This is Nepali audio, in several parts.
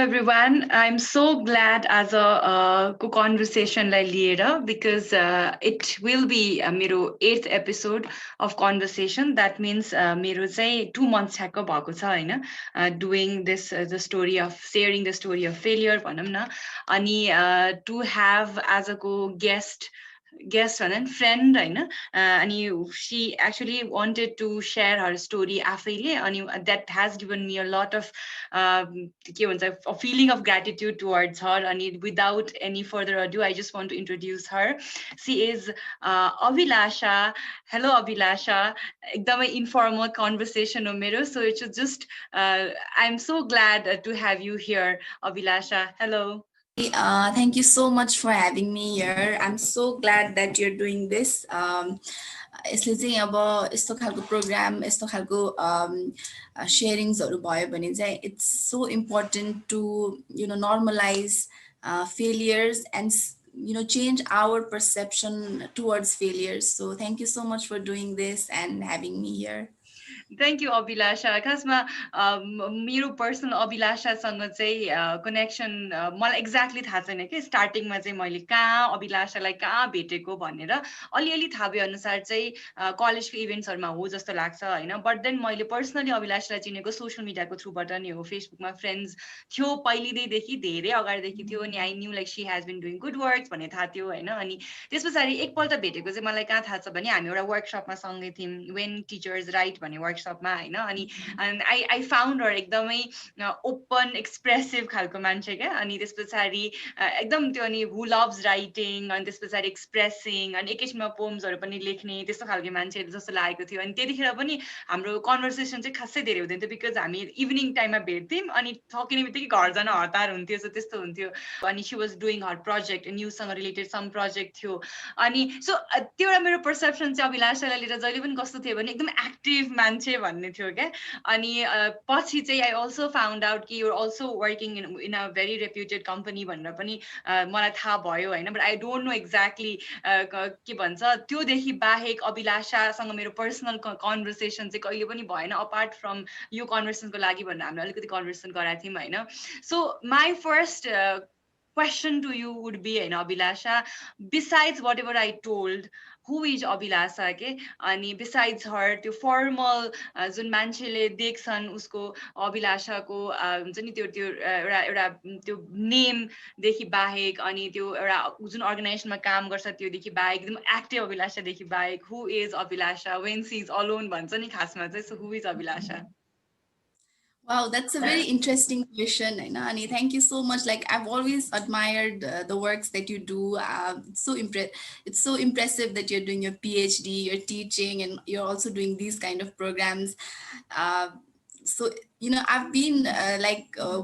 everyone. I'm so glad as a conversation like liera because it will be मेरो 8th episode of conversation. That means मेरो चाहिँ 2 months ठ्याक्क भएको छ हैन doing this the story of sharing the story of failure भनौं न अनि to have as a guest and friend हैन अनि she actually wanted to share her story आफैले अनि that has given me a lot of के भन्छ a feeling of gratitude towards her अनि without any further ado I just want to introduce her. She is Abhilasha. Hello Abhilasha. एकदमै informal conversation हो मेरो, so it's just I'm so glad to have you here Abhilasha. Hello. Thank you so much for having me here. I'm so glad that you're doing this. यसले चाहिँ अब यस्तो खालको प्रोग्राम यस्तो खालको शेयरिङ्सहरु भयो भने चाहिँ it's so important to normalize failures and change our perception towards failures. So thank you so much for doing this and having me here. Thank you Abhilasha. खासमा मेरो पर्सनल अभिलाषासँग चाहिँ कनेक्सन मलाई एक्ज्याक्टली थाहा छैन के स्टार्टिङमा चाहिँ मैले कहाँ अभिलाषालाई कहाँ भेटेको भनेर अलिअलि थाहा भए अनुसार चाहिँ कलेजको इभेन्ट्सहरुमा हो जस्तो लाग्छ हैन बट देन मैले पर्सनली अभिलाषालाई चिनेको सोशल मिडियाको थ्रुबाट नै हो फेसबुकमा फ्रेन्ड्स थियो पहिलेदेखि धेरै अगाडिदेखि थियो अनि I knew like she has been doing good works भन्ने थाहा थियो हैन अनि त्यसपछि एकपल्ट भेटेको चाहिँ मलाई कहाँ थाहा छ भने हामी एउटा वर्कसपमा सँगै थियौं व्हेन टिचर्स राइट भन्ने वर्कसपमा हैन अनि I found her एकदमै ओपन एक्सप्रेसिभ खालको मान्छे के अनि त्यसपछि एकदम त्यो अनि who loves writing अनि त्यसपछि एक्सप्रेसिङ अनि एकैछिनमा पोएम्सहरु पनि लेख्ने त्यस्तो खालको मान्छे जस्तो लागेको थियो अनि त्यतिखेर पनि हाम्रो कन्भर्सेसन चाहिँ खासै धेरै हुँदैन थियो बिकज हामी इभिनिङ टाइममा भेट्थ्यौं अनि थकिनेबित्तिकै घर जान हतार हुन्थ्यो सो त्यस्तो हुन्थ्यो अनि she was doing her project न्यूजसँग रिलेटेड सम प्रोजेक्ट थियो अनि सो त्यो एउटा मेरो पर्सेप्सन चाहिँ अभिलाषालाई लिएर जहिले पनि कस्तो थियो भने एकदम एक्टिभ मान्छे भन्ने थियो क्या अनि पछि चाहिँ आई अल्सो फाउन्ड आउट कि you are also working in a very reputed company भनेर पनि मलाई थाहा भयो हैन but I don't know exactly के भन्छ त्योदेखि बाहेक अभिलाषासँग मेरो पर्सनल कन्भर्सेसन चाहिँ कहिले पनि भएन अपार्ट फ्रम यो कन्भर्सेसनको लागि भनेर हामीले अलिकति कन्भर्सेसन गराएको थियौँ हैन so my first question to you would be Abhilasha, besides whatever I told, who is Abhilasha के अनि besides her त्यो formal जुन मान्छेले देख्छन् उसको अभिलाषाको हुन्छ नि त्यो त्यो एउटा त्यो नेम देखि बाहेक अनि त्यो एउटा जुन अर्गनाइजेसनमा काम गर्छ त्यो देखि बाहेक एकदम एक्टिभ अभिलाषा देखि बाहेक who is Abhilasha when she is alone भन्छ नि खासमा चाहिँ so who is Abhilasha? Wow, that's a very interesting question, Ani. Thank you so much. Like I've always admired the works that you do. It's so impressive that you're doing your PhD, you're teaching, and you're also doing these kind of programs. So I've been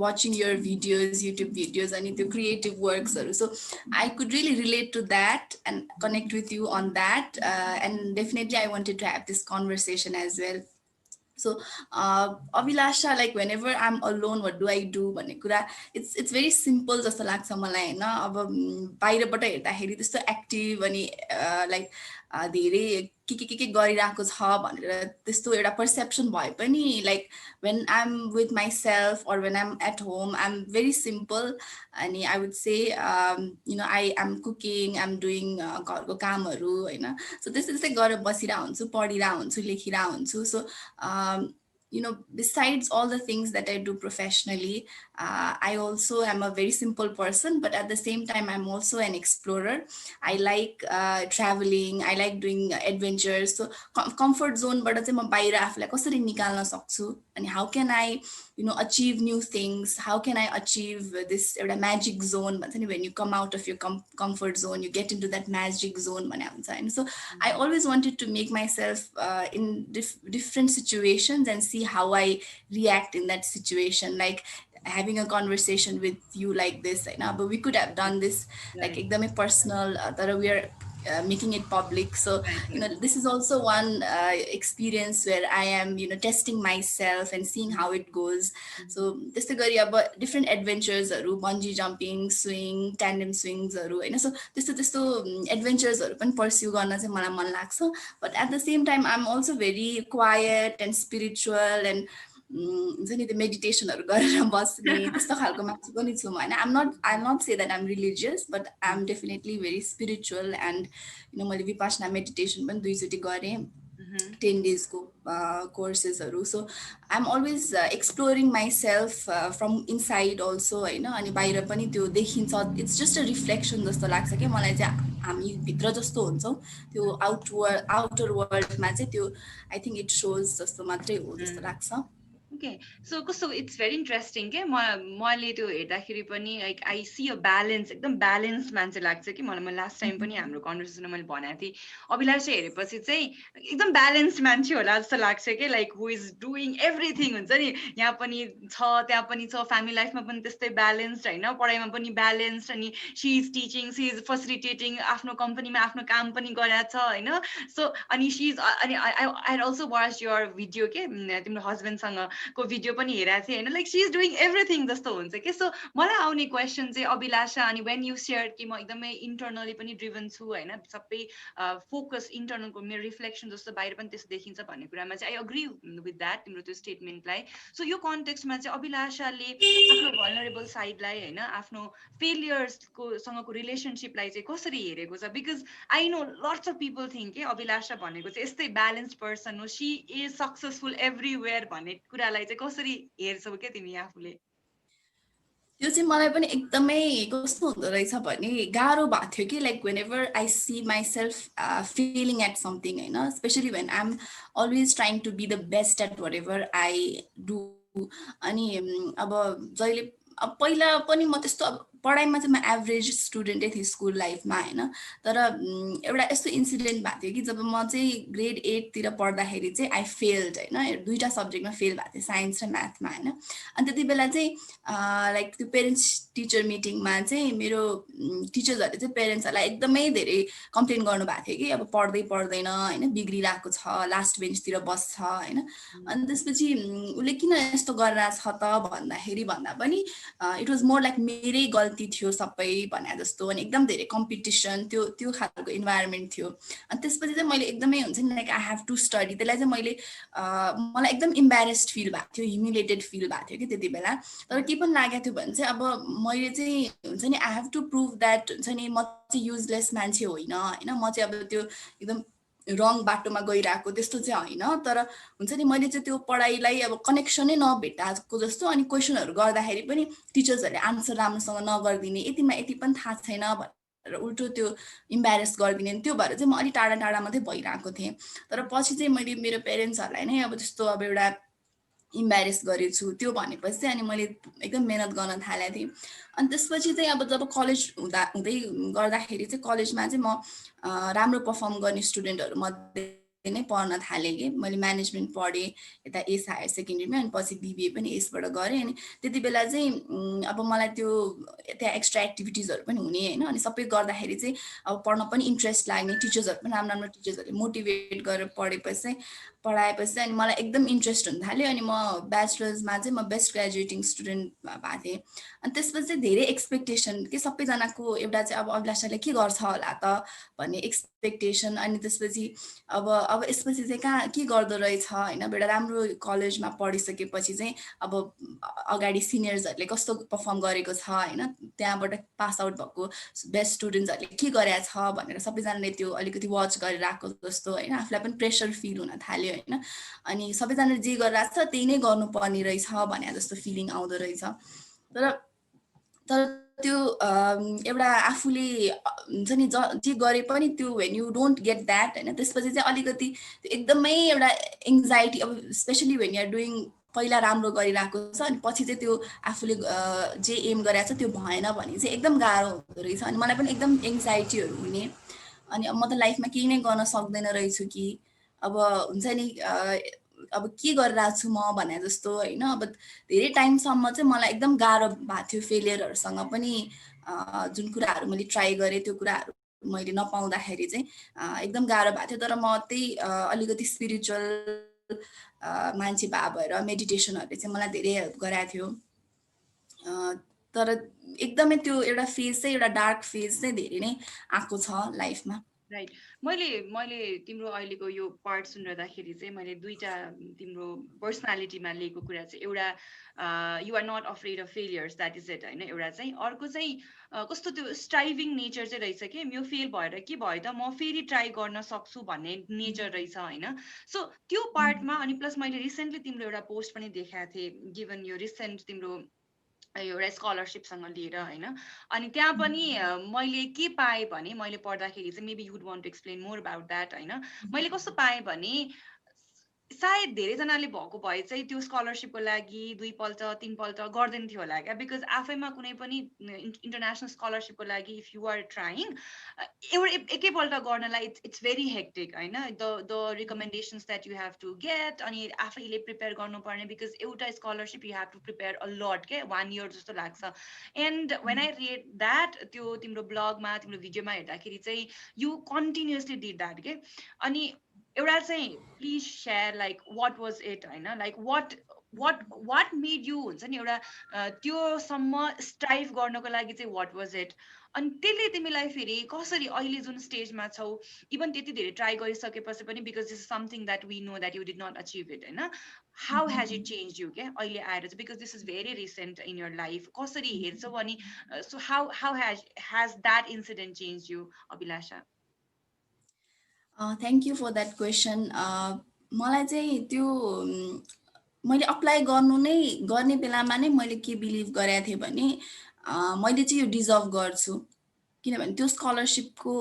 watching your videos, YouTube videos, and the creative works. So I could really relate to that and connect with you on that. And definitely, I wanted to have this conversation as well. So Abhilasha, like whenever I'm alone, what do I do? It's very simple जस्तो लाग्छ मलाई हैन अब बाहिरबाट हेर्दाखेरि त्यस्तो एक्टिभ अनि लाइक धेरै के गरिरहेको छ भनेर त्यस्तो एउटा पर्सेप्सन भए पनि like when I'm with myself or when I'm at home, I'm very simple अनि I would say I am cooking, I'm doing घरको कामहरु हैन so त्यस्तै गरेर बसिरा हुन्छु पढिरा हुन्छु लेखिरा हुन्छु so besides all the things that I do professionally, I also am a very simple person, but at the same time, I'm also an explorer. I like traveling, I like doing adventures. So comfort zone, but I'm bahira afla kasari nikalna sakchu. And how can I, achieve new things? How can I achieve this magic zone? But when you come out of your comfort zone, you get into that magic zone. And so I always wanted to make myself in different situations and see how I react in that situation. Like having a conversation with you like this, but we could have done this like ekdamai personal, that we are making it public. So, this is also one experience where I am, testing myself and seeing how it goes. So, this is different adventures, bungee jumping, swing, tandem swings, so this adventures pursue garna chai मलाई मन लाग्छ. But at the same time, I'm also very quiet and spiritual and हुन्छ नि त्यो मेडिटेसनहरू गरेर बस्ने त्यस्तो खालको मान्छे पनि छु म होइन I am not say that I'm religious but I am definitely very spiritual and मैले विपासना मेडिटेसन पनि 2 चोटि गरेँ 10 डेजको कोर्सेसहरू so I am always exploring myself from inside also होइन अनि बाहिर पनि त्यो देखिन्छ इट्स जस्ट अ रिफ्लेक्सन जस्तो लाग्छ क्या मलाई चाहिँ हामी भित्र जस्तो हुन्छौँ त्यो आउटर वर्ल्डमा चाहिँ त्यो आई थिङ्क इट सोज जस्तो मात्रै हो जस्तो लाग्छ ओके सो कस्तो इट्स भेरी इन्ट्रेस्टिङ के मैले त्यो हेर्दाखेरि पनि like I see a balance एकदम ब्यालेन्स मान्छे लाग्छ कि मलाई लास्ट टाइम पनि हाम्रो कन्भर्सेसनमा मैले भनेको थिएँ अभिलाष हेरेपछि चाहिँ एकदम ब्यालेन्स मान्छे होला जस्तो लाग्छ कि like who is doing everything हुन्छ नि यहाँ पनि छ त्यहाँ पनि छ फ्यामिली लाइफमा पनि त्यस्तै ब्यालेन्स्ड होइन पढाइमा पनि ब्यालेन्स्ड अनि she is teaching she is facilitating आफ्नो कम्पनीमा आफ्नो काम पनि गरेको छ होइन सो अनि सी इज अनि I also watch your video के तिम्रो हस्बेन्डसँग को भिडियो पनि हेरेको थिएँ होइन like she is doing everything जस्तो हुन्छ कि सो मलाई आउने क्वेसन चाहिँ अभिलाषा अनि वेन यु सेयर कि म एकदमै इन्टर्नली पनि ड्रिभन छु होइन सबै फोकस इन्टर्नलको मेरो रिफ्लेक्सन जस्तो बाहिर पनि त्यस्तो देखिन्छ भन्ने कुरामा चाहिँ आई अग्री विथ द्याट तिम्रो त्यो स्टेटमेन्टलाई सो यो कन्टेक्स्टमा चाहिँ अभिलाषाले आफ्नो भलनरेबल साइडलाई होइन आफ्नो फेलियर्सको सँगको रिलेसनसिपलाई चाहिँ कसरी हेरेको छ because I know lots of people think के अभिलाषा भनेको चाहिँ यस्तै ब्यालेन्स पर्सन हो सी इज सक्सेसफुल एभ्रिवेयर भन्ने कुरालाई चाहिँ कसरी हेर्छौ क्या तिमी आफूले त्यो चाहिँ मलाई पनि एकदमै कस्तो हुँदो रहेछ भने गाह्रो भएको थियो कि like whenever I see myself failing at something होइन specially when I am always trying to be the best at whatever I do अनि अब जहिले अब पहिला पनि म त्यस्तो अब पढाइमा चाहिँ म एभरेज स्टुडेन्टै थिएँ स्कुल लाइफमा होइन तर एउटा यस्तो इन्सिडेन्ट भएको थियो कि जब म चाहिँ ग्रेड 8तिर पढ्दाखेरि चाहिँ आई फेल्ड होइन 2टा सब्जेक्टमा फेल भएको थियो साइन्स र म्याथमा होइन अनि त्यति बेला चाहिँ लाइक त्यो पेरेन्ट्स टिचर मिटिङमा चाहिँ मेरो टिचर्सहरूले चाहिँ पेरेन्ट्सहरूलाई एकदमै धेरै कम्प्लेन गर्नुभएको थियो कि अब पढ्दै पढ्दैन होइन बिग्रिरहेको छ लास्ट बेन्चतिर बस्छ होइन अनि त्यसपछि उसले किन यस्तो गरिरहेको छ त भन्दा पनि इट वाज मोर लाइक मेरै गल्ती थियो सबै भने जस्तो अनि एकदम धेरै कम्पिटिसन त्यो खालको इन्भाइरोमेन्ट थियो अनि त्यसपछि चाहिँ मैले एकदमै हुन्छ नि like I have to study त्यसलाई चाहिँ मलाई एकदम इम्बेरेस्ड फिल भएको थियो ह्युमिलेटेड फिल भएको थियो कि त्यति बेला तर के पनि लागेको थियो भने चाहिँ अब मैले चाहिँ हुन्छ नि I have to prove that हुन्छ नि म चाहिँ युजलेस मान्छे होइन म चाहिँ अब त्यो एकदम रङ बाटोमा गइरहेको त्यस्तो चाहिँ होइन तर हुन्छ नि मैले चाहिँ त्यो पढाइलाई अब कनेक्सनै नभेटाएको जस्तो अनि क्वेसनहरू गर्दाखेरि पनि टिचर्सहरूले आन्सर राम्रोसँग नगरिदिने यतिमा यति पनि थाहा छैन भनेर उल्टो त्यो इम्बेरेस गरिदिने त्यो भएर चाहिँ म अलिक टाढा टाढा मात्रै भइरहेको थिएँ तर पछि चाहिँ मैले मेरो पेरेन्ट्सहरूलाई नै अब त्यस्तो अब एउटा इम्बेरेस गरेछु त्यो भनेपछि चाहिँ अनि मैले एकदम मेहनत गर्न थालेको थिएँ अनि त्यसपछि चाहिँ अब जब कलेज हुँदै गर्दाखेरि चाहिँ कलेजमा चाहिँ म राम्रो पर्फर्म गर्ने स्टुडेन्टहरू मध्ये नै पढ्न थालेँ कि मैले म्यानेजमेन्ट पढेँ यता एस हायर सेकेन्डरीमा अनि पछि बिबिए पनि यसबाट गरेँ अनि त्यति बेला चाहिँ अब मलाई त्यो त्यहाँ एक्स्ट्रा एक्टिभिटिजहरू पनि हुने होइन अनि सबै गर्दाखेरि चाहिँ अब पढ्न पनि इन्ट्रेस्ट लाग्ने टिचर्सहरू पनि राम्रो राम्रो टिचर्सहरूले मोटिभेट गरेर पढाएपछि अनि मलाई एकदम इन्ट्रेस्ट हुन थाल्यो अनि म ब्याचलर्समा चाहिँ म बेस्ट ग्रेजुएटिङ स्टुडेन्ट भएको थिएँ अनि त्यसपछि चाहिँ धेरै एक्सपेक्टेसन कि सबैजनाको एउटा चाहिँ अब अभिलाषाले के गर्छ होला त भन्ने एक्सपेक्टेसन अनि त्यसपछि अब यसपछि चाहिँ कहाँ के गर्दो रहेछ होइन एउटा राम्रो कलेजमा पढिसकेपछि चाहिँ अब अगाडि सिनियर्सहरूले कस्तो पर्फर्म गरेको छ होइन त्यहाँबाट पास आउट भएको बेस्ट स्टुडेन्ट्सहरूले के गरेको छ भनेर सबैजनाले त्यो अलिकति वाच गरिरहेको जस्तो होइन आफूलाई पनि प्रेसर फिल हुन थाल्यो होइन अनि सबैजनाले जे गरिरहेको छ त्यही नै गर्नुपर्ने रहेछ भने जस्तो फिलिङ आउँदो रहेछ तर त्यो एउटा आफूले हुन्छ नि जे गरे पनि त्यो when you don't get that होइन त्यसपछि चाहिँ अलिकति एकदमै एउटा एङ्जाइटी अब स्पेसली वेन युआर डुइङ पहिला राम्रो गरिरहेको छ अनि पछि चाहिँ त्यो आफूले जे एम गरेको छ त्यो भएन भने चाहिँ एकदम गाह्रो हुँदो रहेछ अनि मलाई पनि एकदम एङ्जाइटीहरू हुने अनि अब म त लाइफमा केही नै गर्न सक्दैन रहेछु कि अब हुन्छ नि अब के गरिरहेको छु म भने जस्तो होइन अब धेरै टाइमसम्म चाहिँ मलाई एकदम गाह्रो भएको थियो फेलियरहरूसँग पनि जुन कुराहरू मैले ट्राई गरेँ त्यो कुराहरू मैले नपाउँदाखेरि चाहिँ एकदम गाह्रो भएको थियो तर म त्यही अलिकति स्पिरिचुअल मान्छे भएर मेडिटेसनहरूले चाहिँ मलाई धेरै हेल्प गराएको थियो तर एकदमै त्यो एउटा फेज चाहिँ एउटा डार्क फेज चाहिँ धेरै नै आएको छ लाइफमा राइट। मैले मैले तिम्रो अहिलेको यो पार्ट सुनिरहँदाखेरि चाहिँ मैले दुईटा तिम्रो पर्सनालिटीमा लिएको कुरा चाहिँ एउटा you are not afraid of failures, that is it होइन। एउटा चाहिँ अर्को चाहिँ कस्तो त्यो स्ट्राइभिङ नेचर चाहिँ रहेछ कि यो फेल भएर के भयो त म फेरि ट्राई गर्न सक्छु भन्ने नेचर रहेछ होइन। सो त्यो पार्टमा अनि प्लस मैले रिसेन्टली तिम्रो एउटा पोस्ट पनि देखाएको थिएँ, गिभन यो रिसेन्ट तिम्रो एउटा स्कलरसिपसँग लिएर होइन। अनि त्यहाँ पनि मैले के पाएँ भने मैले पढ्दाखेरि चाहिँ maybe you would want to explain more about that होइन। मैले कस्तो पाएँ भने सायद धेरैजनाले भएको भए चाहिँ त्यो स्कलरसिपको लागि 2 पल्ट 3 पल्ट गर्दैन थियो होला क्या, बिकज आफैमा कुनै पनि इन्टरनेसनल स्कलरसिपको लागि इफ यु आर ट्राइङ एउटा एकैपल्ट गर्नलाई इट्स भेरी हेक्टिक होइन। The recommendations that you have to get अनि आफैले प्रिपेयर गर्नुपर्ने, बिकज एउटा scholarship you have to prepare a lot के 1 इयर जस्तो लाग्छ। And when I read that त्यो तिम्रो ब्लगमा तिम्रो भिडियोमा हेर्दाखेरि चाहिँ यु कन्टिन्युसली डिड द्याट के। अनि एउटा चाहिँ please share like what was it होइन, लाइक वाट मेड यु हुन्छ नि एउटा त्योसम्म स्ट्राइभ गर्नको लागि चाहिँ वाट वाज इट। अनि त्यसले तिमीलाई फेरि कसरी अहिले जुन स्टेजमा छौ, इभन त्यति धेरै ट्राई गरिसकेपछि पनि, because this is something that we know that you did not achieve it होइन, how has it change you क्या अहिले आएर चाहिँ, because this is very recent in your life कसरी हेर्छौ अनि so how has that incident change you Abhilasha? Thank you for that question. मलाई चाहिँ त्यो मैले अप्लाई गर्ने बेलामा नै मैले के बिलिभ गरेको थिएँ भने मैले चाहिँ यो डिजर्भ गर्छु, किनभने त्यो स्कलरसिपको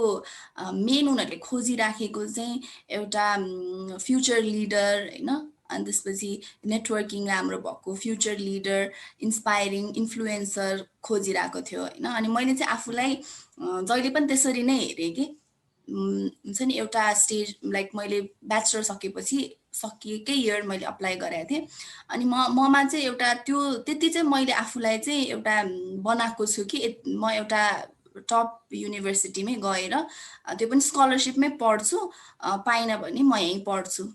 मेन उनीहरूले खोजिराखेको चाहिँ एउटा फ्युचर लिडर होइन, अनि त्यसपछि नेटवर्किङ राम्रो भएको फ्युचर लिडर, इन्सपायरिङ इन्फ्लुएन्सर खोजिरहेको थियो होइन। अनि मैले चाहिँ आफूलाई जहिले पनि त्यसरी नै हेरेँ कि हुन्छ नि एउटा स्टेज लाइक मैले ब्याचलर सकिएकै इयर मैले अप्लाई गरेको थिएँ। अनि ममा चाहिँ एउटा त्यो त्यति चाहिँ मैले आफूलाई चाहिँ एउटा बनाएको छु कि म एउटा टप युनिभर्सिटीमै गएर त्यो पनि स्कलरसिपमै पढ्छु, पाइनँ भने म यहीँ पढ्छु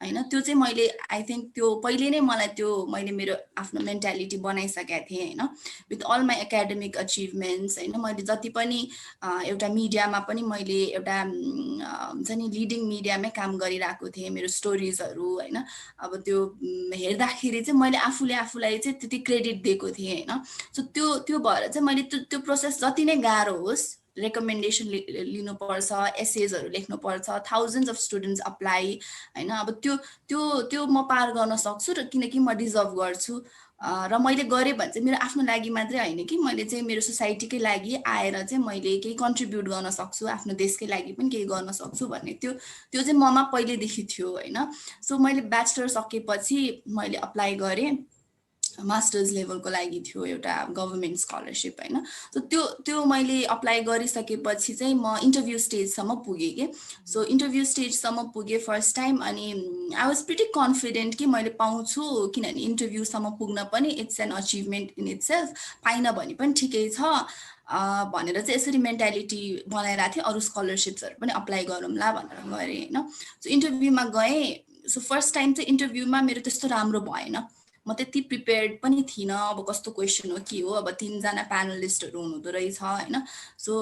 होइन। त्यो चाहिँ मैले आई थिङ्क त्यो पहिले नै मलाई त्यो मैले मेरो आफ्नो मेन्टालिटी बनाइसकेको थिएँ होइन, with all my academic achievements होइन। मैले जति पनि एउटा मिडियामा पनि मैले एउटा हुन्छ नि लिडिङ मिडियामै काम गरिरहेको थिएँ, मेरो स्टोरिजहरू होइन। अब त्यो हेर्दाखेरि चाहिँ मैले आफूलाई चाहिँ त्यति क्रेडिट दिएको थिएँ होइन। सो त्यो भएर चाहिँ मैले त्यो प्रोसेस जति नै गाह्रो होस्, रेकमेन्डेसन लिनुपर्छ, एसेजहरू लेख्नुपर्छ, थाउजन्ड्स अफ स्टुडेन्ट्स अप्लाई होइन। अब त्यो त्यो त्यो म पार गर्न सक्छु र किनकि म डिजर्भ गर्छु र मैले गरेँ भने चाहिँ मेरो आफ्नो लागि मात्रै होइन कि मैले चाहिँ मेरो सोसाइटीकै लागि आएर चाहिँ मैले केही कन्ट्रिब्युट गर्न सक्छु, आफ्नो देशकै लागि पनि केही गर्न सक्छु भन्ने त्यो चाहिँ ममा पहिल्यैदेखि थियो होइन। सो मैले ब्याचलर सकेपछि मैले अप्लाई गरेँ, मास्टर्स लेभलको लागि थियो एउटा गभर्मेन्ट स्कलरसिप होइन। सो त्यो मैले अप्लाई गरिसकेपछि चाहिँ म इन्टरभ्यू स्टेजसम्म पुगेँ कि। सो इन्टरभ्यू स्टेजसम्म पुगेँ फर्स्ट टाइम, अनि आई वाज प्रिटी कन्फिडेन्ट कि मैले पाउँछु, किनभने इन्टरभ्यूसम्म पुग्न पनि it's an achievement in itself, पाइनँ भने पनि ठिकै छ भनेर चाहिँ यसरी मेन्टालिटी बनाइरहेको थिएँ। अरू स्कलरसिप्सहरू पनि अप्लाई गरौँला भनेर गरेँ होइन। सो इन्टरभ्यूमा गएँ। सो फर्स्ट टाइम चाहिँ इन्टरभ्यूमा मेरो त्यस्तो राम्रो भएन, म त्यति प्रिपेयर्ड पनि थिइनँ। अब कस्तो क्वेसन हो के हो, अब 3जना प्यानलिस्टहरू हुनुहुँदो रहेछ होइन। So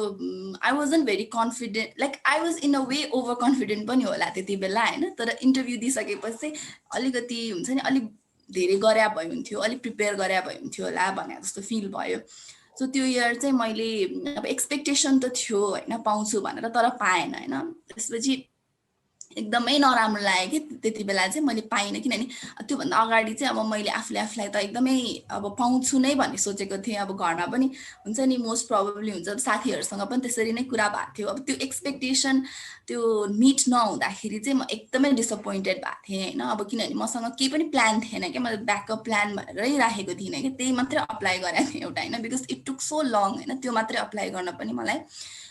I wasn't very confident, like I was in a way over confident पनि होला त्यति बेला होइन। तर इन्टरभ्यू दिइसकेपछि चाहिँ अलिकति हुन्छ नि अलिक धेरै गरे भए हुन्थ्यो, अलिक प्रिपेयर गरे भए हुन्थ्यो होला भने जस्तो फिल भयो। सो त्यो इयर चाहिँ मैले अब एक्सपेक्टेसन त थियो होइन पाउँछु भनेर, तर पाएन होइन। त्यसपछि एकदमै नराम्रो लाग्यो कि त्यति बेला चाहिँ मैले पाइनँ, किनभने त्योभन्दा अगाडि चाहिँ अब मैले आफूलाई त एकदमै अब पाउँछु नै भन्ने सोचेको थिएँ। अब घरमा पनि हुन्छ नि मोस्ट प्रोबेबली हुन्छ, साथीहरूसँग पनि त्यसरी नै कुरा भएको थियो। अब त्यो एक्सपेक्टेसन त्यो मिट नहुँदाखेरि चाहिँ म एकदमै डिसपोइन्टेड भएको थिएँ होइन। अब किनभने मसँग केही पनि प्लान थिएन क्या, मैले ब्याकअप प्लान भनेरै राखेको थिइनँ कि, त्यही मात्रै अप्लाई गरेको थिएँ एउटा होइन, because it took so long होइन त्यो मात्रै अप्लाई गर्न पनि मलाई।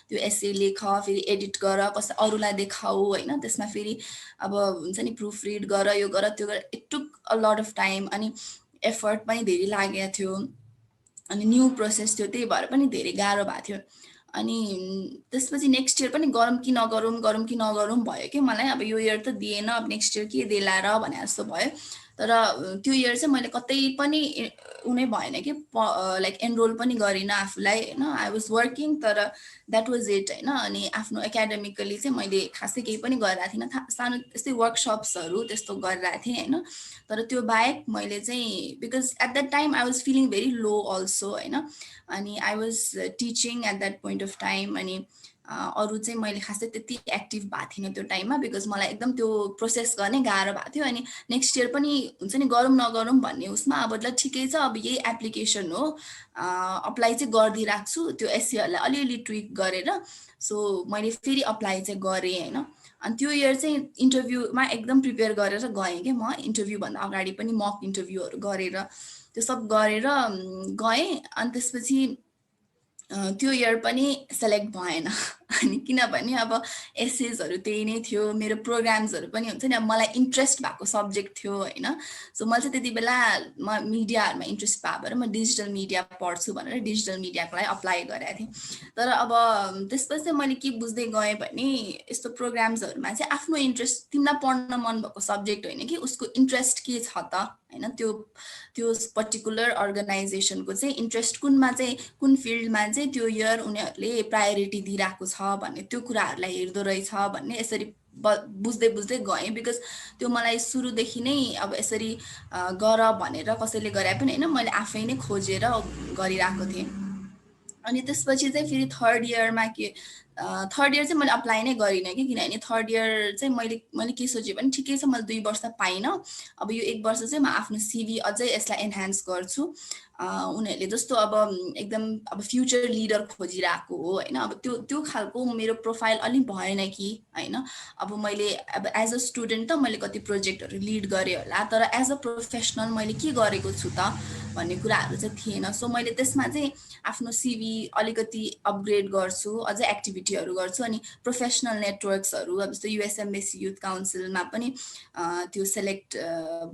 त्यो एसे लेख, फेरि एडिट गर, कसै अरूलाई देखाऊ होइन, त्यसमा फेरि अब हुन्छ नि प्रुफ रिड गर, यो गर त्यो गर, it took a lot of time, अनि एफर्ट पनि धेरै लागेको थियो, अनि न्यू प्रोसेस थियो, त्यही भएर पनि धेरै गाह्रो भएको थियो। अनि त्यसपछि नेक्स्ट इयर पनि गरौँ कि नगरौँ भयो कि मलाई। अब यो इयर त दिएन, अब नेक्स्ट इयर के देला र भने जस्तो भयो। तर त्यो इयर चाहिँ मैले कतै पनि उनी भएन कि लाइक एनरोल पनि गरिनँ आफूलाई होइन। आई वाज वर्किङ तर द्याट वाज इट होइन। अनि आफ्नो एकाडेमिकली चाहिँ मैले खासै केही पनि गरिरहेको थिइनँ, सानो यस्तै वर्कसप्सहरू त्यस्तो गरिरहेको थिएँ होइन। तर त्यो बाहेक मैले चाहिँ because at that time I was feeling very low also होइन। अनि I was teaching at that point of time. अनि अरू चाहिँ मैले खासै त्यति एक्टिभ भएको थिइनँ त्यो टाइममा, बिकज मलाई एकदम त्यो प्रोसेस गर्ने गाह्रो भएको थियो। अनि नेक्स्ट इयर पनि हुन्छ नि गरौँ नगरौँ भन्ने उसमा अब ल ठिकै छ, अब यही एप्लिकेसन हो, अप्लाई चाहिँ गरिदिइरहेको छु त्यो एससीहरूलाई अलिअलि ट्विक गरेर। सो मैले फेरि अप्लाई चाहिँ गरेँ होइन। अनि त्यो इयर चाहिँ इन्टरभ्यूमा एकदम प्रिपेयर गरेर गएँ कि म इन्टरभ्यूभन्दा अगाडि पनि मक इन्टरभ्यूहरू गरेर त्यो सब गरेर गएँ। अनि त्यसपछि त्यो इयर पनि सेलेक्ट भएन। अनि किनभने अब एसेजहरू त्यही नै थियो, मेरो प्रोग्राम्सहरू पनि हुन्छ नि अब मलाई इन्ट्रेस्ट भएको सब्जेक्ट थियो होइन। सो मैले चाहिँ त्यति बेला म मिडियाहरूमा इन्ट्रेस्ट भए भएर म डिजिटल मिडिया पढ्छु भनेर डिजिटल मिडियाको लागि अप्लाई गरेको थिएँ। तर अब त्यसपछि चाहिँ मैले के बुझ्दै गएँ भने यस्तो प्रोग्राम्सहरूमा चाहिँ आफ्नो इन्ट्रेस्ट, तिमीलाई पढ्न मन भएको सब्जेक्ट होइन कि उसको इन्ट्रेस्ट के छ त होइन, त्यो पर्टिकुलर अर्गनाइजेसनको चाहिँ इन्ट्रेस्ट कुनमा चाहिँ कुन फिल्डमा चाहिँ त्यो इयर उनीहरूले प्रायोरिटी दिइरहेको छ भन्ने त्यो कुराहरूलाई हेर्दो रहेछ भन्ने यसरी बुझ्दै बुझ्दै गएँ। बिकज त्यो मलाई सुरुदेखि नै अब यसरी गर भनेर कसैले गरे पनि होइन, मैले आफै नै खोजेर गरिरहेको थिएँ। अनि त्यसपछि चाहिँ फेरि थर्ड इयरमा थर्ड इयर चाहिँ मैले अप्लाई नै गरिनँ कि, किनभने थर्ड इयर चाहिँ मैले के सोचेँ भने ठिकै छ मैले 2 वर्ष पाइनँ, अब यो 1 वर्ष चाहिँ म आफ्नो सिभी अझै यसलाई एन्हान्स गर्छु। उनीहरूले जस्तो अब एकदम अब फ्युचर लिडर खोजिरहेको हो होइन, अब त्यो खालको मेरो प्रोफाइल अलिक भएन कि होइन। अब मैले अब एज अ स्टुडेन्ट त मैले कति प्रोजेक्टहरू लिड गरेँ होला, तर एज अ प्रोफेसनल मैले के गरेको छु त भन्ने कुराहरू चाहिँ थिएन। सो मैले त्यसमा चाहिँ आफ्नो सिभी अलिकति अपग्रेड गर्छु, अझै एक्टिभिटीहरू गर्छु। अनि प्रोफेसनल नेटवर्क्सहरू अब जस्तो युएसएमबेसी युथ काउन्सिलमा पनि त्यो सेलेक्ट